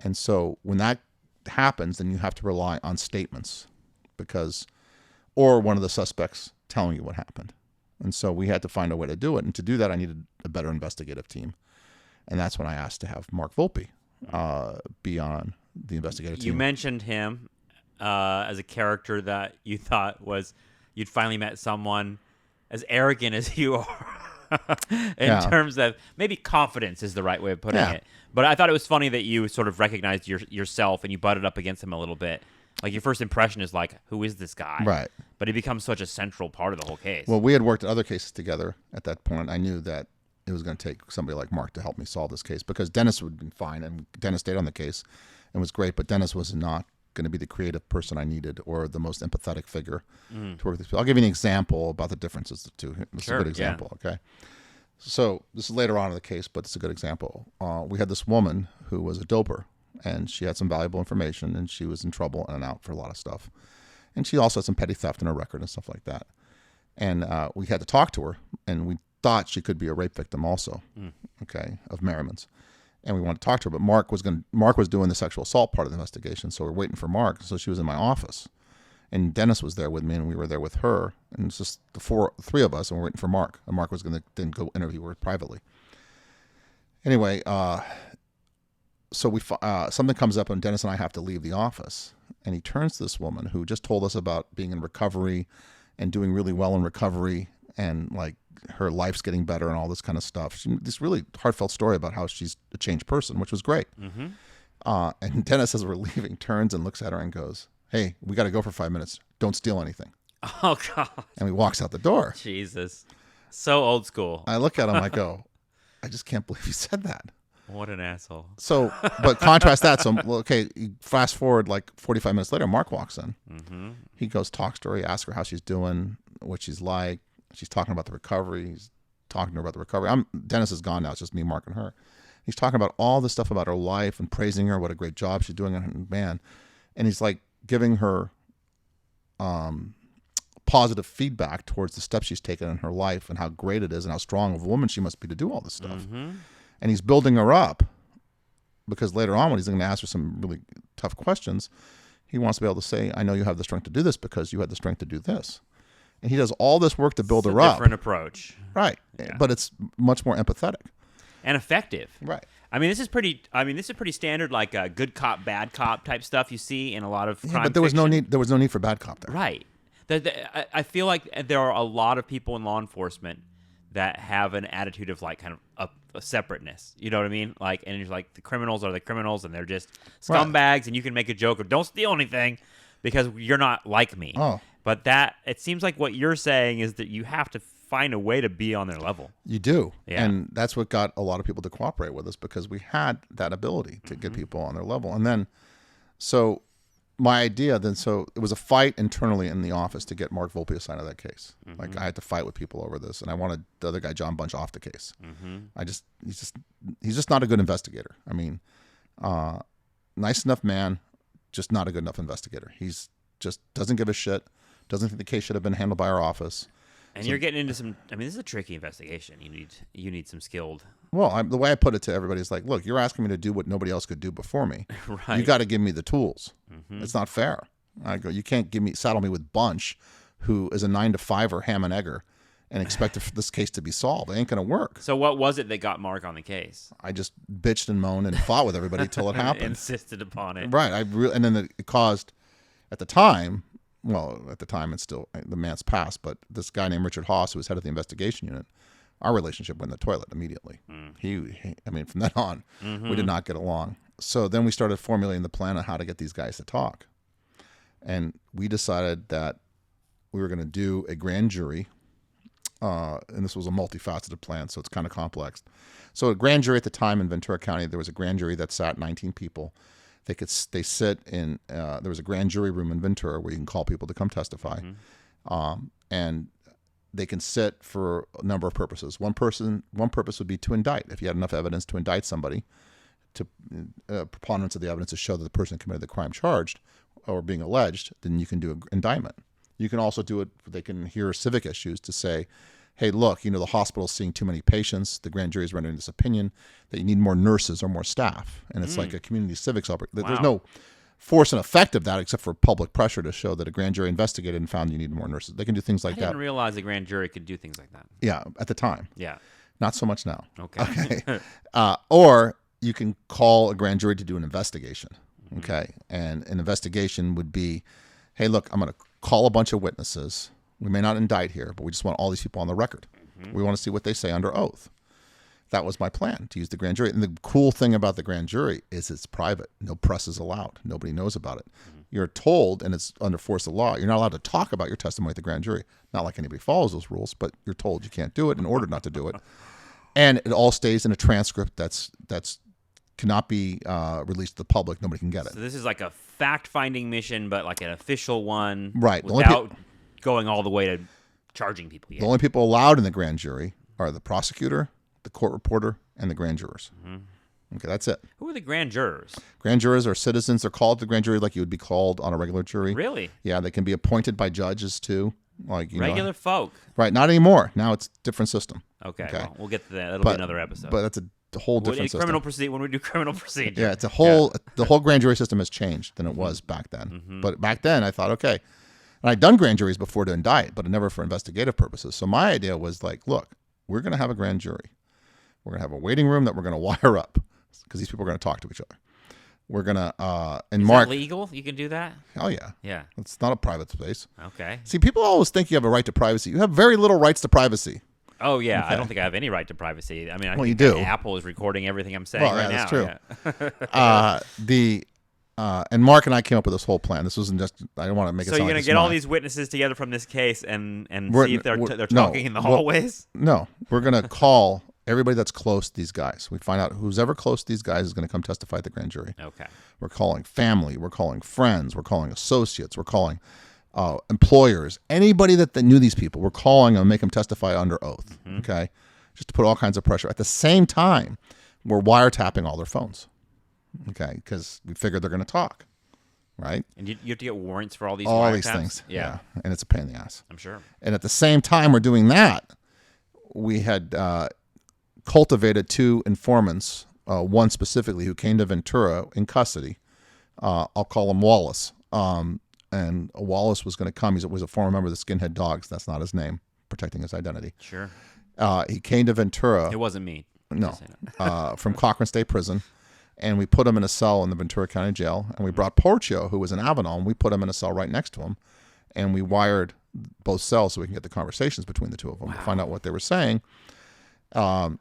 And so when that happens, then you have to rely on statements or one of the suspects telling you what happened. And so we had to find a way to do it. And to do that, I needed a better investigative team. And that's when I asked to have Mark Volpei be on the investigative team. You mentioned him as a character that you thought you'd finally met someone as arrogant as you are. in terms of maybe confidence is the right way of putting it. But I thought it was funny that you sort of recognized yourself and you butted up against him a little bit. Like your first impression is like, who is this guy? Right. But he becomes such a central part of the whole case. Well, we had worked at other cases together at that point. I knew that it was going to take somebody like Mark to help me solve this case because Dennis would have been fine. And Dennis stayed on the case and was great. But Dennis was not going to be the creative person I needed or the most empathetic figure to work with these people. I'll give you an example about the differences of the two. This is a good example, okay? So this is later on in the case, but it's a good example. We had this woman who was a doper, and she had some valuable information, and she was in trouble and out for a lot of stuff. And she also had some petty theft in her record and stuff like that. And we had to talk to her, and we thought she could be a rape victim also, okay, of Merriman's. And we wanted to talk to her, but Mark was doing the sexual assault part of the investigation, so we're waiting for Mark. So she was in my office, and Dennis was there with me, and we were there with her, and it's just the 3 of us, and we're waiting for Mark. And Mark was going to then go interview her privately. Anyway, so we something comes up, and Dennis and I have to leave the office, and he turns to this woman who just told us about being in recovery and doing really well in recovery, and like her life's getting better and all this kind of stuff. This really heartfelt story about how she's a changed person, which was great. And Dennis, as we're leaving, turns and looks at her and goes, "Hey, we got to go for 5 minutes. Don't steal anything." Oh, God. And he walks out the door. Jesus. So old school. I look at him, I go, I just can't believe you said that. What an asshole. So, but contrast that. So, okay, fast forward like 45 minutes later, Mark walks in. He goes, talks to her, he asks her how she's doing, what she's like. She's talking about the recovery. He's talking to her about the recovery. Dennis is gone now. It's just me, Mark, and her. He's talking about all this stuff about her life and praising her, what a great job she's doing. And man, and he's like giving her positive feedback towards the steps she's taken in her life and how great it is and how strong of a woman she must be to do all this stuff. And he's building her up because later on when he's going to ask her some really tough questions, he wants to be able to say, I know you have the strength to do this because you had the strength to do this. And he does all this work to build her up. Different approach. Right. Yeah. But it's much more empathetic. And effective. Right. I mean, this is pretty standard, like good cop, bad cop type stuff you see in a lot of crime but there was fiction. no need for bad cop there. Right. I feel like there are a lot of people in law enforcement that have an attitude of like kind of a separateness. You know what I mean? Like, and you're like, the criminals are the criminals and they're just scumbags, and you can make a joke of don't steal anything because you're not like me. Oh. But it seems like what you're saying is that you have to find a way to be on their level. You do. Yeah. And that's what got a lot of people to cooperate with us because we had that ability to get people on their level. And then, so my idea then, so it was a fight internally in the office to get Mark Volpei assigned to that case. Like, I had to fight with people over this, and I wanted the other guy, John Bunch, off the case. He's just not a good investigator. I mean, nice enough man, just not a good enough investigator. He's just doesn't give a shit, doesn't think the case should have been handled by our office. And you're getting into some, I mean, this is a tricky investigation. You need some skilled. Well, the way I put it to everybody is like, look, you're asking me to do what nobody else could do before me. Right. You got to give me the tools. It's not fair. I go, you can't saddle me with Bunch, who is a 9-to-5er ham and egger, and expect this case to be solved. It ain't going to work. So what was it that got Mark on the case? I just bitched and moaned and fought with everybody till it happened. Insisted upon it. Right. And then it caused, at the time, it's still, the man's passed, but this guy named Richard Haas, who was head of the investigation unit, our relationship went in the toilet immediately. I mean, from then on, we did not get along. So then we started formulating the plan on how to get these guys to talk. And we decided that we were going to do a grand jury. And this was a multifaceted plan, so it's kind of complex. So a grand jury at the time in Ventura County, there was a grand jury that sat 19 people. They sit in, there was a grand jury room in Ventura where you can call people to come testify. And they can sit for a number of purposes. One purpose would be to indict. If you had enough evidence to indict somebody, to preponderance of the evidence to show that the person committed the crime charged or being alleged, then you can do an indictment. You can also do it, they can hear civic issues to say, hey, look, the hospital's seeing too many patients. The grand jury is rendering this opinion that you need more nurses or more staff. And it's like a community civics operation. There's no force and effect of that except for public pressure to show that a grand jury investigated and found you need more nurses. They can do things like that. I didn't realize a grand jury could do things like that. Yeah, at the time. Yeah. Not so much now. Okay. Or you can call a grand jury to do an investigation. Okay. And an investigation would be, hey, look, I'm going to call a bunch of witnesses. We may not indict here, but we just want all these people on the record. We want to see what they say under oath. That was my plan, to use the grand jury. And the cool thing about the grand jury is it's private. No press is allowed. Nobody knows about it. You're told, and it's under force of law, you're not allowed to talk about your testimony at the grand jury. Not like anybody follows those rules, but you're told you can't do it and ordered not to do it. And it all stays in a transcript that's cannot be released to the public. Nobody can get it. So this is like a fact-finding mission, but like an official one. Right. Without going all the way to charging people yet. The only people allowed in the grand jury are the prosecutor, the court reporter, and the grand jurors. Okay, that's it. Who are the grand jurors? Grand jurors are citizens. They're called to the grand jury like you would be called on a regular jury. Really? Yeah, they can be appointed by judges too. Like regular folk. Right, not anymore. Now it's a different system. Okay. Well, we'll get to that. That'll be another episode. But that's a whole different system. When we do criminal procedure. Yeah, it's the whole grand jury system has changed than it was back then. But back then I thought, okay. And I'd done grand juries before to indict, but never for investigative purposes. So my idea was like, look, we're going to have a grand jury. We're going to have a waiting room that we're going to wire up because these people are going to talk to each other. We're going to, and Is Mark. That legal? You can do that? Oh, yeah. Yeah. It's not a private space. Okay. See, people always think you have a right to privacy. You have very little rights to privacy. Oh, yeah. Okay. I don't think I have any right to privacy. I mean, I think you do. Apple is recording everything I'm saying right now. That's true. Yeah. And Mark and I came up with this whole plan. This wasn't just, I don't want to make it sound So you're like going to get all these witnesses together from this case and see if they're talking in the hallways? No. We're going to call everybody that's close to these guys. We find out who's ever close to these guys is going to come testify at the grand jury. Okay. We're calling family. We're calling friends. We're calling associates. We're calling employers. Anybody that knew these people, we're calling them and make them testify under oath. Okay. Just to put all kinds of pressure. At the same time, we're wiretapping all their phones. Okay, because we figured they're going to talk, right? And you have to get warrants for all these things. Yeah. And it's a pain in the ass. I'm sure. And at the same time we're doing that, we had cultivated 2 informants, one specifically who came to Ventura in custody. I'll call him Wallace. And Wallace was going to come. He was a former member of the Skinhead Dogs. That's not his name, protecting his identity. Sure. He came to Ventura. It wasn't me. No. From Cochran State Prison. And we put him in a cell in the Ventura County Jail. And we brought Porcio, who was in Avenal, and we put him in a cell right next to him. And we wired both cells so we can get the conversations between the two of them to find out what they were saying. So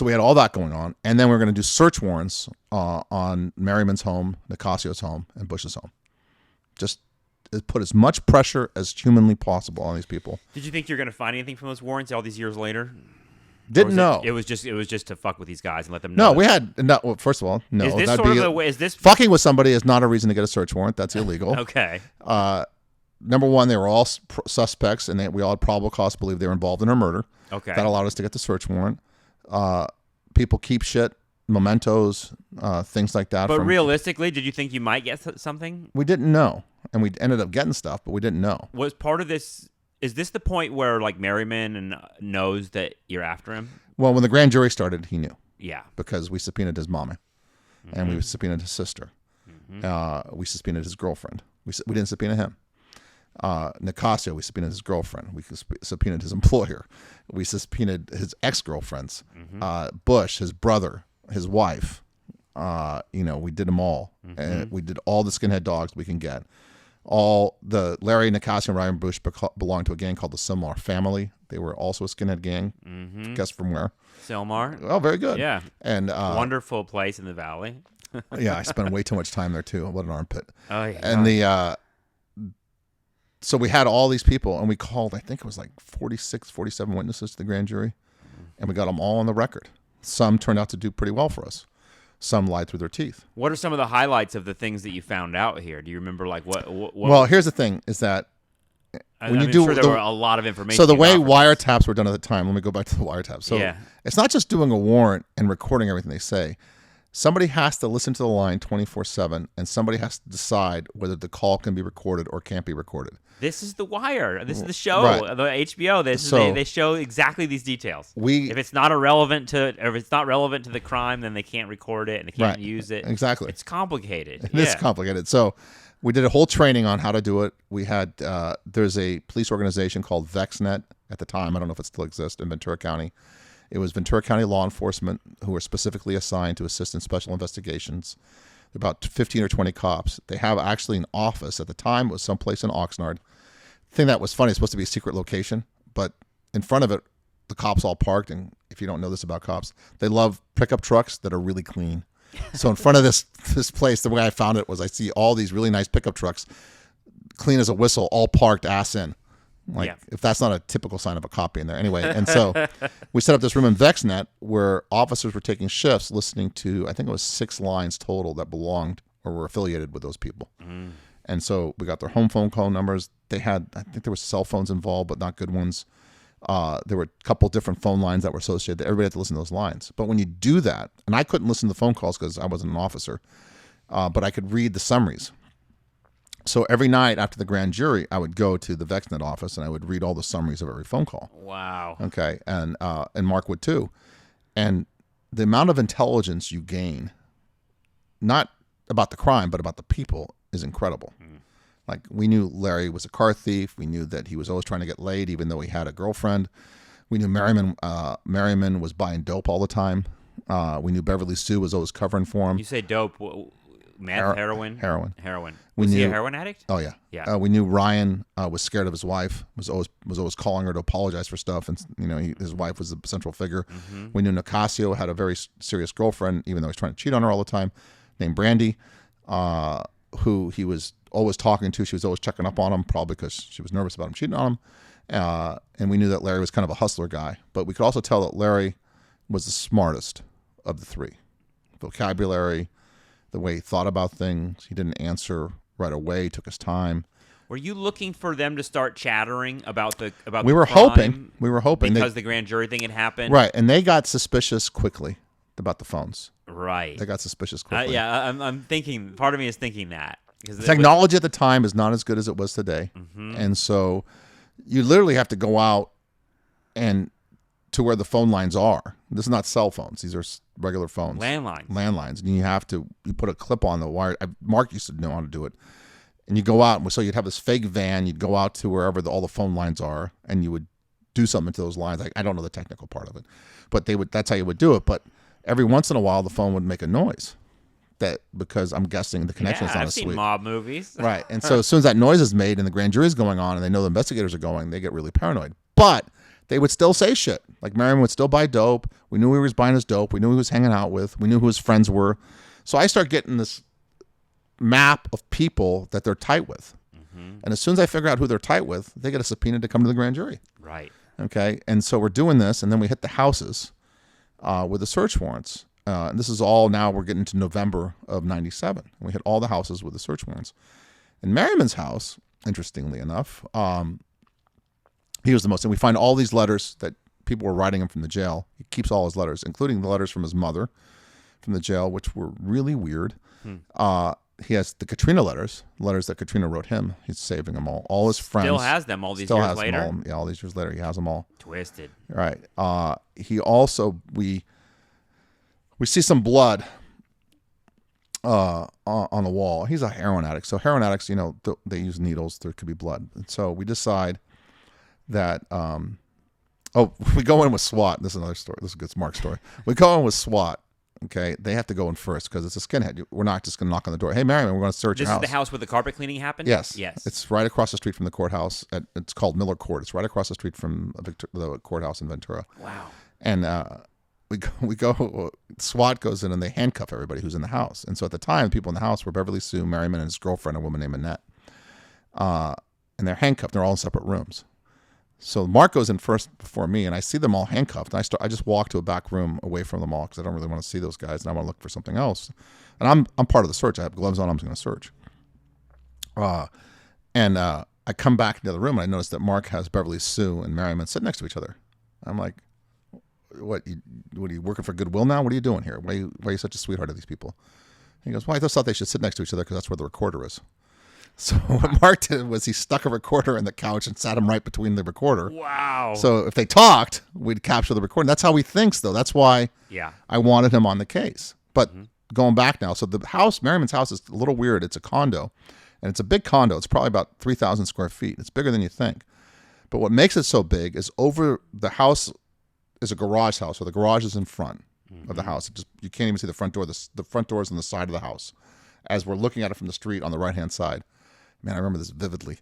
we had all that going on. And then we were going to do search warrants on Merriman's home, Nicasio's home, and Bush's home. Just put as much pressure as humanly possible on these people. Did you think you're going to find anything from those warrants all these years later? Didn't know. It was just to fuck with these guys and let them know. No, we had no. Well, first of all, no. Is this that'd sort be, of the way? Is this fucking with somebody is not a reason to get a search warrant. That's illegal. okay? Number one, they were all suspects, and we all had probable cause to believe they were involved in a murder. Okay, that allowed us to get the search warrant. People keep shit, mementos, things like that. But realistically, did you think you might get something? We didn't know, and we ended up getting stuff, but we didn't know. Was part of this? Is this the point where like Merriman knows that you're after him? Well, when the grand jury started, he knew. Yeah, because we subpoenaed his mom, and we subpoenaed his sister. We subpoenaed his girlfriend. We didn't subpoena him. Nicasio, we subpoenaed his girlfriend. We subpoenaed his employer. We subpoenaed his ex-girlfriends. Bush, his brother, his wife. We did them all. And we did all the skinhead dogs we can get. All the Larry, Nicasio, and Ryan Bush belonged to a gang called the Silmar family. They were also a skinhead gang. Guess from where? Silmar. Oh, very good. Yeah. And wonderful place in the valley. yeah, I spent way too much time there too. What an armpit. Oh yeah. And so we had all these people, and we called, I think it was like 46, 47 witnesses to the grand jury, and we got them all on the record. Some turned out to do pretty well for us. Some lied through their teeth. What are some of the highlights of the things that you found out here? Do you remember like what Well, here's the thing, is that when you do... there were a lot of information. So the way wiretaps were done at the time, let me go back to the wiretaps. So it's not just doing a warrant and recording everything they say. Somebody has to listen to the line 24/7, and somebody has to decide whether the call can be recorded or can't be recorded. This is The Wire. This is the show, right. the HBO. They show exactly these details. If it's not relevant to the crime, then they can't record it and they can't use it. Exactly. It's complicated. It is complicated. So we did a whole training on how to do it. We had there's a police organization called VexNet at the time. I don't know if it still exists in Ventura County. It was Ventura County law enforcement who were specifically assigned to assist in special investigations. About 15 or 20 cops. They have actually an office. At the time, it was someplace in Oxnard. The thing that was funny, it's supposed to be a secret location, but in front of it, the cops all parked. And if you don't know this about cops, they love pickup trucks that are really clean. So in front of this place, the way I found it was I see all these really nice pickup trucks, clean as a whistle, all parked ass in. If that's not a typical sign of a cop in there. Anyway, and so we set up this room in VexNet where officers were taking shifts listening to, I think it was 6 lines total that belonged or were affiliated with those people. And so we got their home phone call numbers. They had, I think there were cell phones involved, but not good ones. There were a couple different phone lines that were associated. Everybody had to listen to those lines. But when you do that, and I couldn't listen to the phone calls because I wasn't an officer, but I could read the summaries. So every night after the grand jury, I would go to the VexNet office and I would read all the summaries of every phone call. Wow. Okay, and Mark would too. And the amount of intelligence you gain, not about the crime, but about the people, is incredible. Like, we knew Larry was a car thief. We knew that he was always trying to get laid, even though he had a girlfriend. We knew Merriman was buying dope all the time. We knew Beverly Sue was always covering for him. You say dope. Meth, heroin? Heroin. Was he a heroin addict? Oh, yeah. Yeah. We knew Ryan was scared of his wife, was always calling her to apologize for stuff, and his wife was the central figure. We knew Nicasio had a very serious girlfriend, even though he was trying to cheat on her all the time, named Brandy, who he was always talking to. She was always checking up on him, probably because she was nervous about him cheating on him. And we knew that Larry was kind of a hustler guy, but we could also tell that Larry was the smartest of the three. Vocabulary, the way he thought about things. He didn't answer right away. Took his time. Were you looking for them to start chattering about the crime? We were hoping because the grand jury thing had happened. Right, and they got suspicious quickly about the phones. Right. They got suspicious quickly. Yeah, I'm thinking. Part of me is thinking that technology at the time is not as good as it was today, and so you literally have to go out and to where the phone lines are. This is not cell phones; these are regular phones, landlines, and you put a clip on the wire. Mark used to know how to do it, and you go out. So you'd have this fake van. You'd go out to wherever all the phone lines are, and you would do something to those lines. Like, I don't know the technical part of it, but that's how you would do it. But every once in a while, the phone would make a noise. Because I'm guessing the connection is not as sweet. I've seen mob movies. Right. And so as soon as that noise is made and the grand jury is going on and they know the investigators are going, they get really paranoid. But they would still say shit. Like, Merriman would still buy dope. We knew he was buying his dope. We knew he was hanging out with. We knew who his friends were. So I start getting this map of people that they're tight with. And as soon as I figure out who they're tight with, they get a subpoena to come to the grand jury. Right. Okay, and so we're doing this, and then we hit the houses with the search warrants. And this is all now we're getting to November of 97. We hit all the houses with the search warrants. In Merriman's house, interestingly enough, he was the most. And we find all these letters that people were writing him from the jail. He keeps all his letters, including the letters from his mother from the jail, which were really weird. He has the Katrina letters that Katrina wrote him. He's saving them all. All his friends. Still has them all these years later? Them all. Yeah, all these years later, he has them all. Twisted. Right. He also, we see some blood on the wall. He's a heroin addict. So heroin addicts, they use needles. There could be blood. And so we decide that, we go in with SWAT. This is another story. This is a good Mark story. We go in with SWAT. Okay, they have to go in first because it's a skinhead. We're not just going to knock on the door. Hey, Merriman, we're going to search your house. This is the house where the carpet cleaning happened? Yes. Yes. It's right across the street from the courthouse. It's called Miller Court. It's right across the street from the courthouse in Ventura. Wow. And we go. SWAT goes in and they handcuff everybody who's in the house. And so at the time, people in the house were Beverly Sue, Merriman, and his girlfriend, a woman named Annette. And they're handcuffed. They're all in separate rooms. So Mark goes in first before me, and I see them all handcuffed. And I just walk to a back room away from them all because I don't really want to see those guys, and I want to look for something else. And I'm part of the search. I have gloves on. I'm going to search. And I come back into the room, and I notice that Mark has Beverly Sue and Merriman sit next to each other. I'm like, what are you working for Goodwill now? What are you doing here? Why are you such a sweetheart to these people? He goes, well, I just thought they should sit next to each other because that's where the recorder is. So what Mark did was he stuck a recorder in the couch and sat him right between the recorder. Wow. So if they talked, we'd capture the recording. That's how he thinks, though. That's why I wanted him on the case. But going back now, so the house, Merriman's house, is a little weird. It's a condo, and it's a big condo. It's probably about 3,000 square feet. It's bigger than you think. But what makes it so big is over the house is a garage house, so the garage is in front of the house. You can't even see the front door. The front door is on the side of the house as we're looking at it from the street on the right-hand side. Man, I remember this vividly.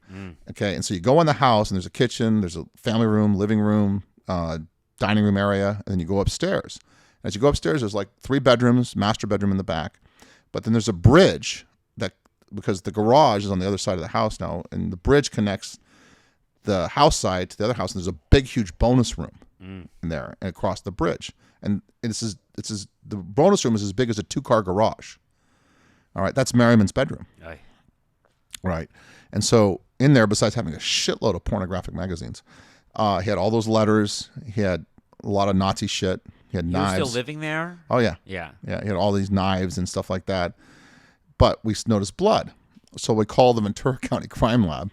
Okay, and so you go in the house, and there's a kitchen, there's a family room, living room, dining room area, and then you go upstairs. And as you go upstairs, there's like 3 bedrooms, master bedroom in the back. But then there's a bridge because the garage is on the other side of the house now, and the bridge connects the house side to the other house, and there's a big, huge bonus room in there and across the bridge. And the bonus room is as big as a 2-car garage. All right, that's Merriman's bedroom. Aye. Right. And so in there, besides having a shitload of pornographic magazines, he had all those letters. He had a lot of Nazi shit. He had knives. You were still living there? Oh, yeah. Yeah. Yeah. He had all these knives and stuff like that. But we noticed blood. So we called the Ventura County Crime Lab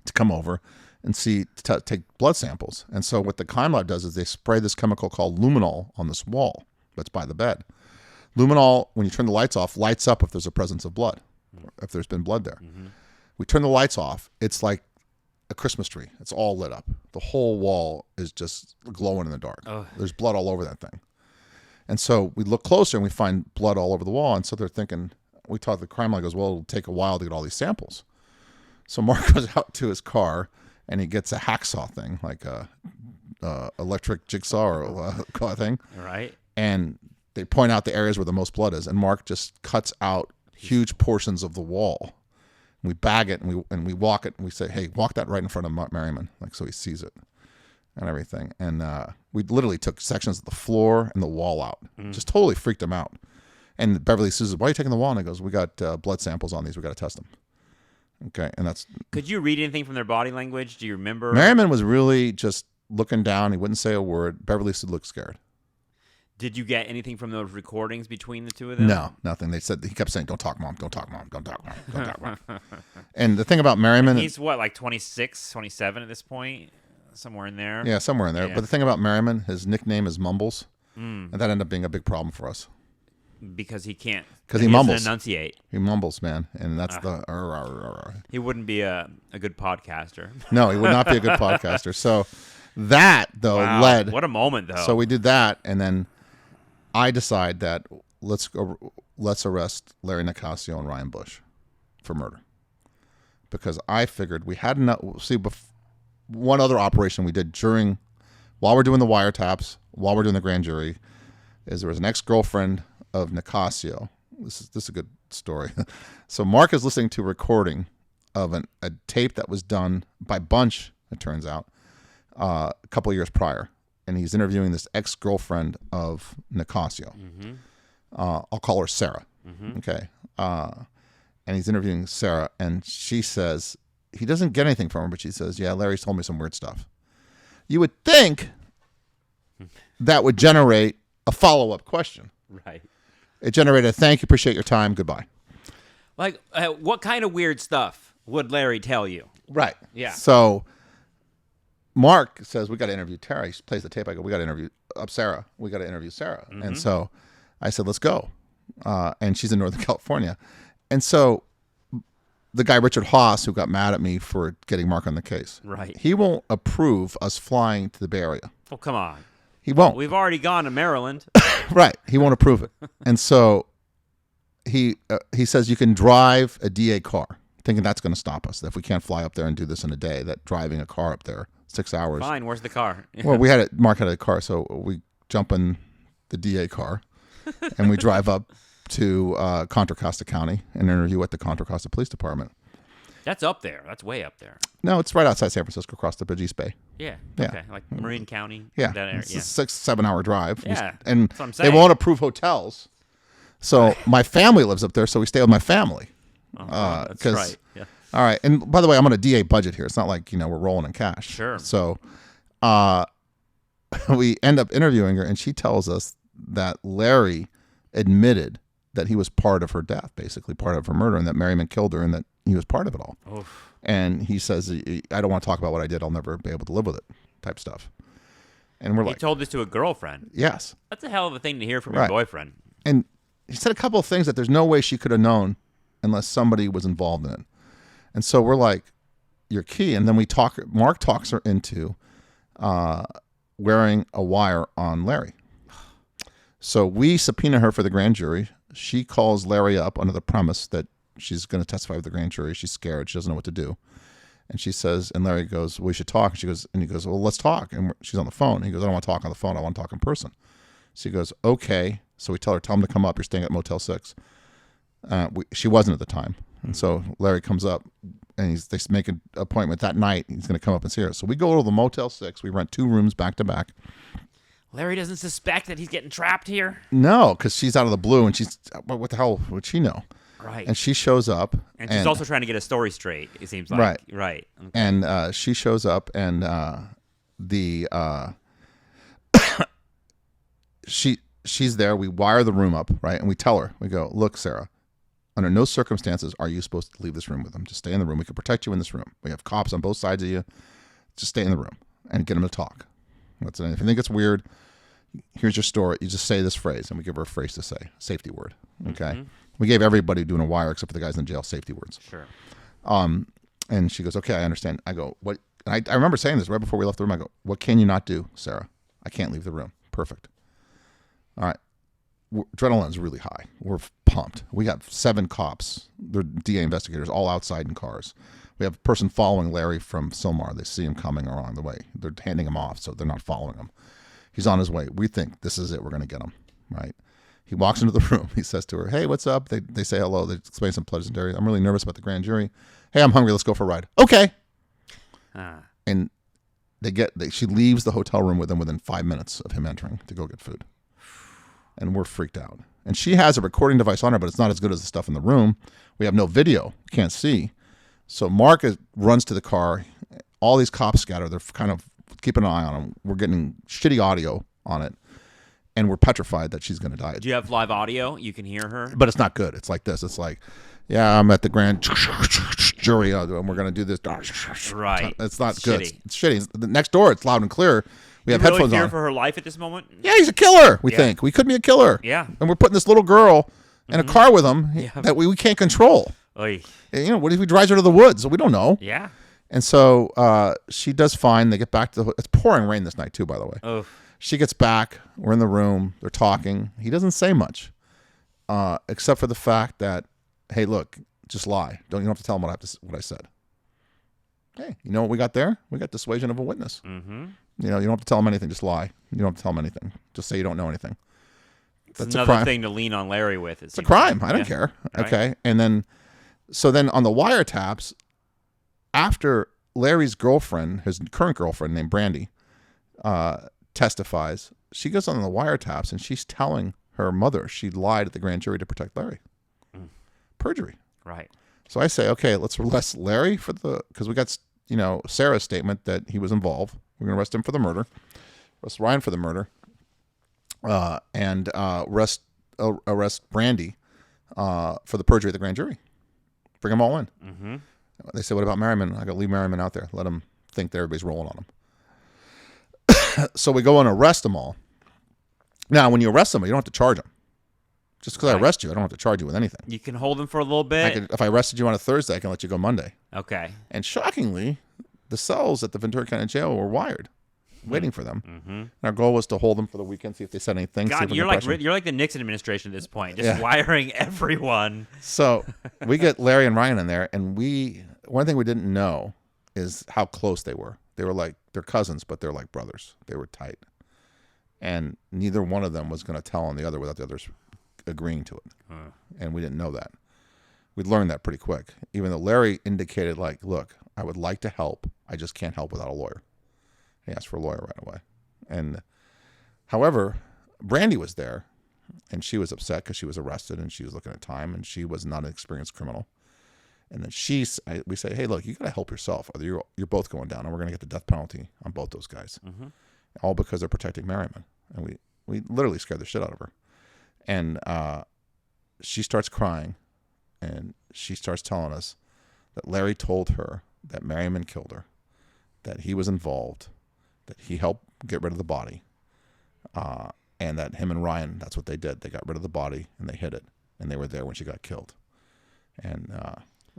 to come over and take blood samples. And so what the crime lab does is they spray this chemical called luminol on this wall that's by the bed. Luminol, when you turn the lights off, lights up if there's a presence of blood. If there's been blood there. We turn the lights off. It's like a Christmas tree. It's all lit up. The whole wall is just glowing in the dark. There's blood all over that thing. And so we look closer and we find blood all over the wall. And so they're thinking, we thought the crime lab goes, well, it'll take a while to get all these samples. So Mark goes out to his car and he gets a hacksaw thing, like a electric jigsaw or a thing. All right. And they point out the areas where the most blood is. And Mark just cuts out huge portions of the wall. We bag it and we walk it and we say, hey, walk that right in front of Merriman, like so he sees it and everything. And we literally took sections of the floor and the wall out. Just totally freaked him out. And Beverly says, why are you taking the wall? And he goes, we got blood samples on these. We got to test them. Okay, and that's... Could you read anything from their body language? Do you remember? Merriman was really just looking down. He wouldn't say a word. Beverly looked scared. Did you get anything from those recordings between the two of them? No, nothing. He kept saying, don't talk, Mom, don't talk, Mom, don't talk, Mom, don't talk, Mom. And the thing about Merriman... He's what, like 26, 27 at this point? Somewhere in there? Yeah, somewhere in there. Yeah. But the thing about Merriman, his nickname is Mumbles. And that ended up being a big problem for us. Because he can't. Because he mumbles. Doesn't enunciate. He mumbles, man. And that's He wouldn't be a good podcaster. No, he would not be a good podcaster. So that, though, led... What a moment, though. So we did that, and then I decide that let's arrest Larry Nicasio and Ryan Bush for murder. Because I figured we had enough... See, one other operation we did while we're doing the wiretaps, while we're doing the grand jury, is there was an ex-girlfriend of Nicasio. This is a good story. So Mark is listening to a recording of a tape that was done by Bunch, it turns out, a couple of years prior, and he's interviewing this ex-girlfriend of Nicasio. I'll call her Sarah. Okay. And he's interviewing Sarah, and she says, he doesn't get anything from her, but she says, yeah, Larry's told me some weird stuff. You would think that would generate a follow-up question. Right. It generated a thank you, appreciate your time, goodbye. Like, what kind of weird stuff would Larry tell you? Right. Yeah. So Mark says, we got to interview Tara. He plays the tape. I go, we got to interview Sarah. We got to interview Sarah. And so I said, let's go. And she's in Northern California. And so the guy, Richard Haas, who got mad at me for getting Mark on the case. Right. He won't approve us flying to the Bay Area. Oh, come on. He won't. We've already gone to Maryland. Right. He won't approve it. And so he says you can drive a DA car, thinking that's going to stop us. That if we can't fly up there and do this in a day, that driving a car up there 6 hours. Fine. Where's the car? Well, Mark had a car, so we jump in the DA car and we drive up to Contra Costa County and interview at the Contra Costa Police Department. That's up there. That's way up there. No, it's right outside San Francisco, across the bridge, East Bay. Yeah. Yeah. Okay. Like Marin County. Yeah. That area. It's a 6-7 hour drive. Yeah. And that's what I'm they saying. won't approve hotels. So my family lives up there, so we stay with my family. That's right. Yeah. All right. And by the way, I'm on a DA budget here. It's not like, we're rolling in cash. Sure. So we end up interviewing her, and she tells us that Larry admitted that he was part of her death, basically part of her murder, and that Merriman killed her, and that he was part of it all. Oof. And he says, I don't want to talk about what I did. I'll never be able to live with it, type stuff. And we're He like, told this to a girlfriend. yes. That's a hell of a thing to hear from Right. your boyfriend. And he said a couple of things that there's no way she could have known unless somebody was involved in it. And so we're like, you're key. And then Mark talks her into wearing a wire on Larry. So we subpoena her for the grand jury. She calls Larry up under the premise that she's going to testify with the grand jury. She's scared. She doesn't know what to do. And she says, and Larry goes, we should talk. And he goes, well, let's talk. And she's on the phone. He goes, I don't want to talk on the phone. I want to talk in person. So he goes, okay. So we tell him to come up. You're staying at Motel 6. She wasn't at the time. And so Larry comes up, and they make an appointment that night. He's going to come up and see her. So we go to the Motel 6. We rent 2 rooms back to back. Larry doesn't suspect that he's getting trapped here? No, because she's out of the blue, and she's, what the hell would she know? Right. And she shows up. And she's also trying to get a story straight, it seems like. Right. Right. Okay. And she shows up, and she's there. We wire the room up, right? And we tell her, we go, look, Sarah, under no circumstances are you supposed to leave this room with them. Just stay in the room. We can protect you in this room. We have cops on both sides of you. Just stay in the room and get them to talk. That's it. If you think it's weird, here's your story. You just say this phrase, and we give her a phrase to say, safety word. Okay. Mm-hmm. We gave everybody doing a wire except for the guys in jail safety words. Sure. And she goes, okay, I understand. I go, what? And I remember saying this right before we left the room. I go, what can you not do, Sarah? I can't leave the room. Perfect. All right. Adrenaline's really high. We're pumped. We got 7 cops. They're DA investigators, all outside in cars. We have a person following Larry from Silmar. They see him coming along the way. They're handing him off, so they're not following him. He's on his way. We think this is it. We're going to get him, right? He walks into the room. He says to her, hey, what's up? They say hello. They explain some pleasantry. I'm really nervous about the grand jury. Hey, I'm hungry. Let's go for a ride. Okay. And she leaves the hotel room with him within 5 minutes of him entering to go get food. And we're freaked out. And she has a recording device on her, but it's not as good as the stuff in the room. We have no video. Can't see. So Mark runs to the car. All these cops scatter. They're kind of keeping an eye on him. We're getting shitty audio on it. And we're petrified that she's going to die. Do you have live audio? You can hear her? But it's not good. It's like this. It's like, yeah, I'm at the grand jury, and we're going to do this. Right. It's not It's good. shitty. It's shitty. The next door, it's loud and clear. We have you really headphones fear on. for her life at this moment? Yeah, he's a killer, we Yeah. think. We could be a killer. Yeah. And we're putting this little girl in a car with him that we can't control. Oy. And, what if he drives her to the woods? We don't know. Yeah. And so she does fine. They get back to it's pouring rain this night too, by the way. Oh. She gets back. We're in the room. They're talking. He doesn't say much, except for the fact that, hey, look, just lie. You don't have to tell him what I said. Hey, you know what we got there? We got dissuasion of a witness. Mm-hmm. You don't have to tell him anything. Just lie. You don't have to tell him anything. Just say you don't know anything. That's another thing to lean on Larry with. It's a crime. I don't care. Right. Okay. And then, so then on the wiretaps, after Larry's girlfriend, his current girlfriend named Brandy, testifies. She goes on the wiretaps and she's telling her mother she lied at the grand jury to protect Larry. Perjury. Right. So I say, okay, let's arrest Larry because we got, Sarah's statement that he was involved. We're going to arrest him for the murder. Arrest Ryan for the murder. And arrest Brandy for the perjury at the grand jury. Bring them all in. Mm-hmm. They say, what about Merriman? I got to leave Merriman out there. Let him think that everybody's rolling on him. So we go and arrest them all. Now, when you arrest somebody, you don't have to charge them. Just because I arrest you, I don't have to charge you with anything. You can hold them for a little bit. If I arrested you on a Thursday, I can let you go Monday. Okay. And shockingly, the cells at the Ventura County Jail were wired, waiting for them. Mm-hmm. And our goal was to hold them for the weekend, see if they said anything. God, you're like the Nixon administration at this point, just wiring everyone. So we get Larry and Ryan in there, and one thing we didn't know is how close they were. They were like, they're cousins, but they're like brothers. They were tight. And neither one of them was going to tell on the other without the others agreeing to it. And we didn't know that. We learned that pretty quick. Even though Larry indicated, like, look, I would like to help. I just can't help without a lawyer. He asked for a lawyer right away. And however, Brandy was there, and she was upset because she was arrested and she was looking at time, and she was not an experienced criminal. And then we say, hey, look, you got to help yourself. Or you're both going down, and we're going to get the death penalty on both those guys. Mm-hmm. All because they're protecting Merriman. And we literally scared the shit out of her. And she starts crying, and she starts telling us that Larry told her that Merriman killed her, that he was involved, that he helped get rid of the body, and that him and Ryan, that's what they did. They got rid of the body, and they hid it, and they were there when she got killed. And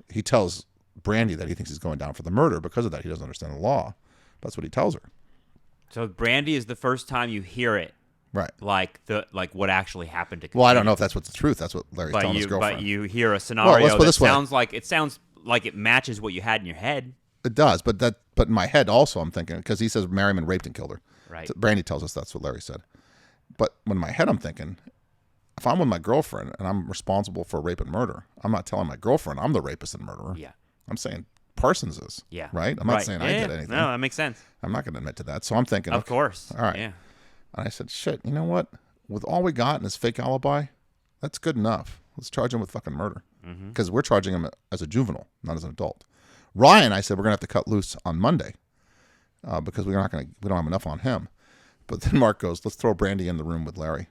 he tells Brandy that he thinks he's going down for the murder because of that. He doesn't understand the law. That's what he tells her. So Brandy is the first time you hear it. Right. Like what actually happened to Katrina. Well, I don't know if that's what's the truth. That's what Larry's telling his girlfriend. But you hear a scenario that sounds like it matches what you had in your head. It does, but in my head also I'm thinking, because he says Merriman raped and killed her. Right. So Brandy tells us that's what Larry said. But in my head I'm thinking, if I'm with my girlfriend and I'm responsible for rape and murder, I'm not telling my girlfriend I'm the rapist and murderer. Yeah. I'm saying Parsons is. Yeah. Right? I'm not saying I did anything. No, that makes sense. I'm not going to admit to that. So I'm thinking, of course. All right. Yeah. And I said, shit, you know what? With all we got in his fake alibi, that's good enough. Let's charge him with fucking murder. Because we're charging him as a juvenile, not as an adult. Ryan, I said, we're going to have to cut loose on Monday because we don't have enough on him. But then Mark goes, let's throw Brandy in the room with Larry.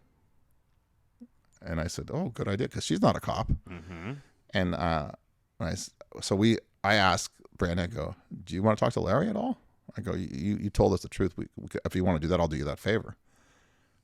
And I said, oh, good idea, because she's not a cop. Mm-hmm. And I asked Brandy, I go, do you want to talk to Larry at all? I go, you told us the truth. If you want to do that, I'll do you that favor.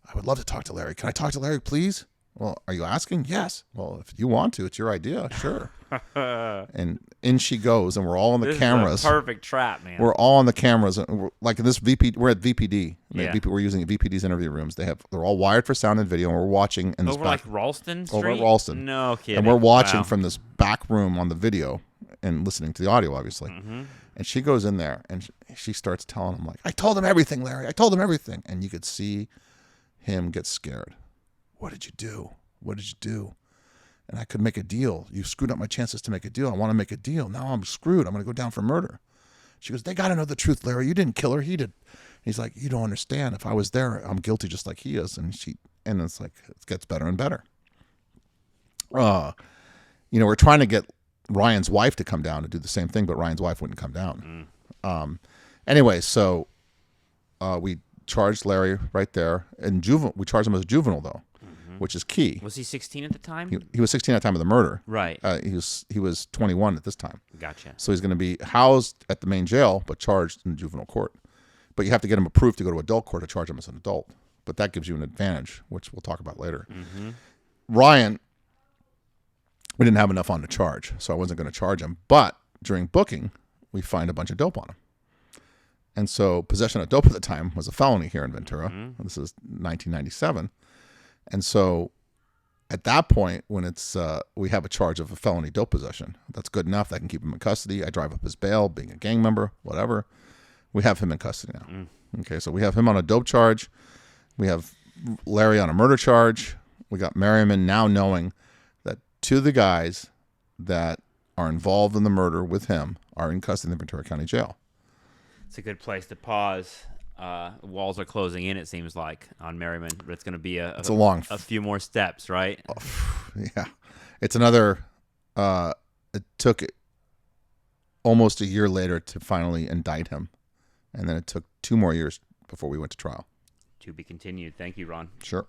I would love to talk to Larry. Can I talk to Larry, please? Well, are you asking? Yes. Well, if you want to, it's your idea. Sure. And in she goes, and we're all on the cameras. Is a perfect trap, man. We're all on the cameras. And like in this VP, we're at VPD. Yeah. We're using VPD's interview rooms. They're all wired for sound and video, and we're watching in this over like Ralston Street? Over at Ralston. No kidding. And we're watching from this back room on the video and listening to the audio, obviously. Mm-hmm. And she goes in there, and she starts telling him, like, I told him everything, Larry. I told him everything. And you could see him get scared. What did you do? What did you do? And I could make a deal. You screwed up my chances to make a deal. I want to make a deal. Now I'm screwed. I'm going to go down for murder. She goes, they got to know the truth, Larry. You didn't kill her. He did. He's like, you don't understand. If I was there, I'm guilty just like he is. And it's like, it gets better and better. We're trying to get Ryan's wife to come down to do the same thing, but Ryan's wife wouldn't come down. Anyway, so we charged Larry right there. And we charged him as a juvenile, though, which is key. Was he 16 at the time? He was 16 at the time of the murder. Right. He was 21 at this time. Gotcha. So he's going to be housed at the main jail, but charged in juvenile court. But you have to get him approved to go to adult court to charge him as an adult. But that gives you an advantage, which we'll talk about later. Mm-hmm. Ryan, we didn't have enough on to charge, so I wasn't going to charge him. But during booking, we find a bunch of dope on him. And so possession of dope at the time was a felony here in Ventura. Mm-hmm. This is 1997. And so at that point, when it's we have a charge of a felony dope possession, that's good enough. That can keep him in custody. I drive up his bail, being a gang member, whatever. We have him in custody now. Okay, so we have him on a dope charge. We have Larry on a murder charge. We got Merriman now knowing that two of the guys that are involved in the murder with him are in custody in the Ventura County Jail. It's a good place to pause. Walls are closing in, it seems like, on Merriman, but it's going to be it's a long, a few more steps, right? Yeah, it's another. It took almost a year later to finally indict him, and then it took 2 more years before we went to trial. To be continued. Thank you, Ron. Sure.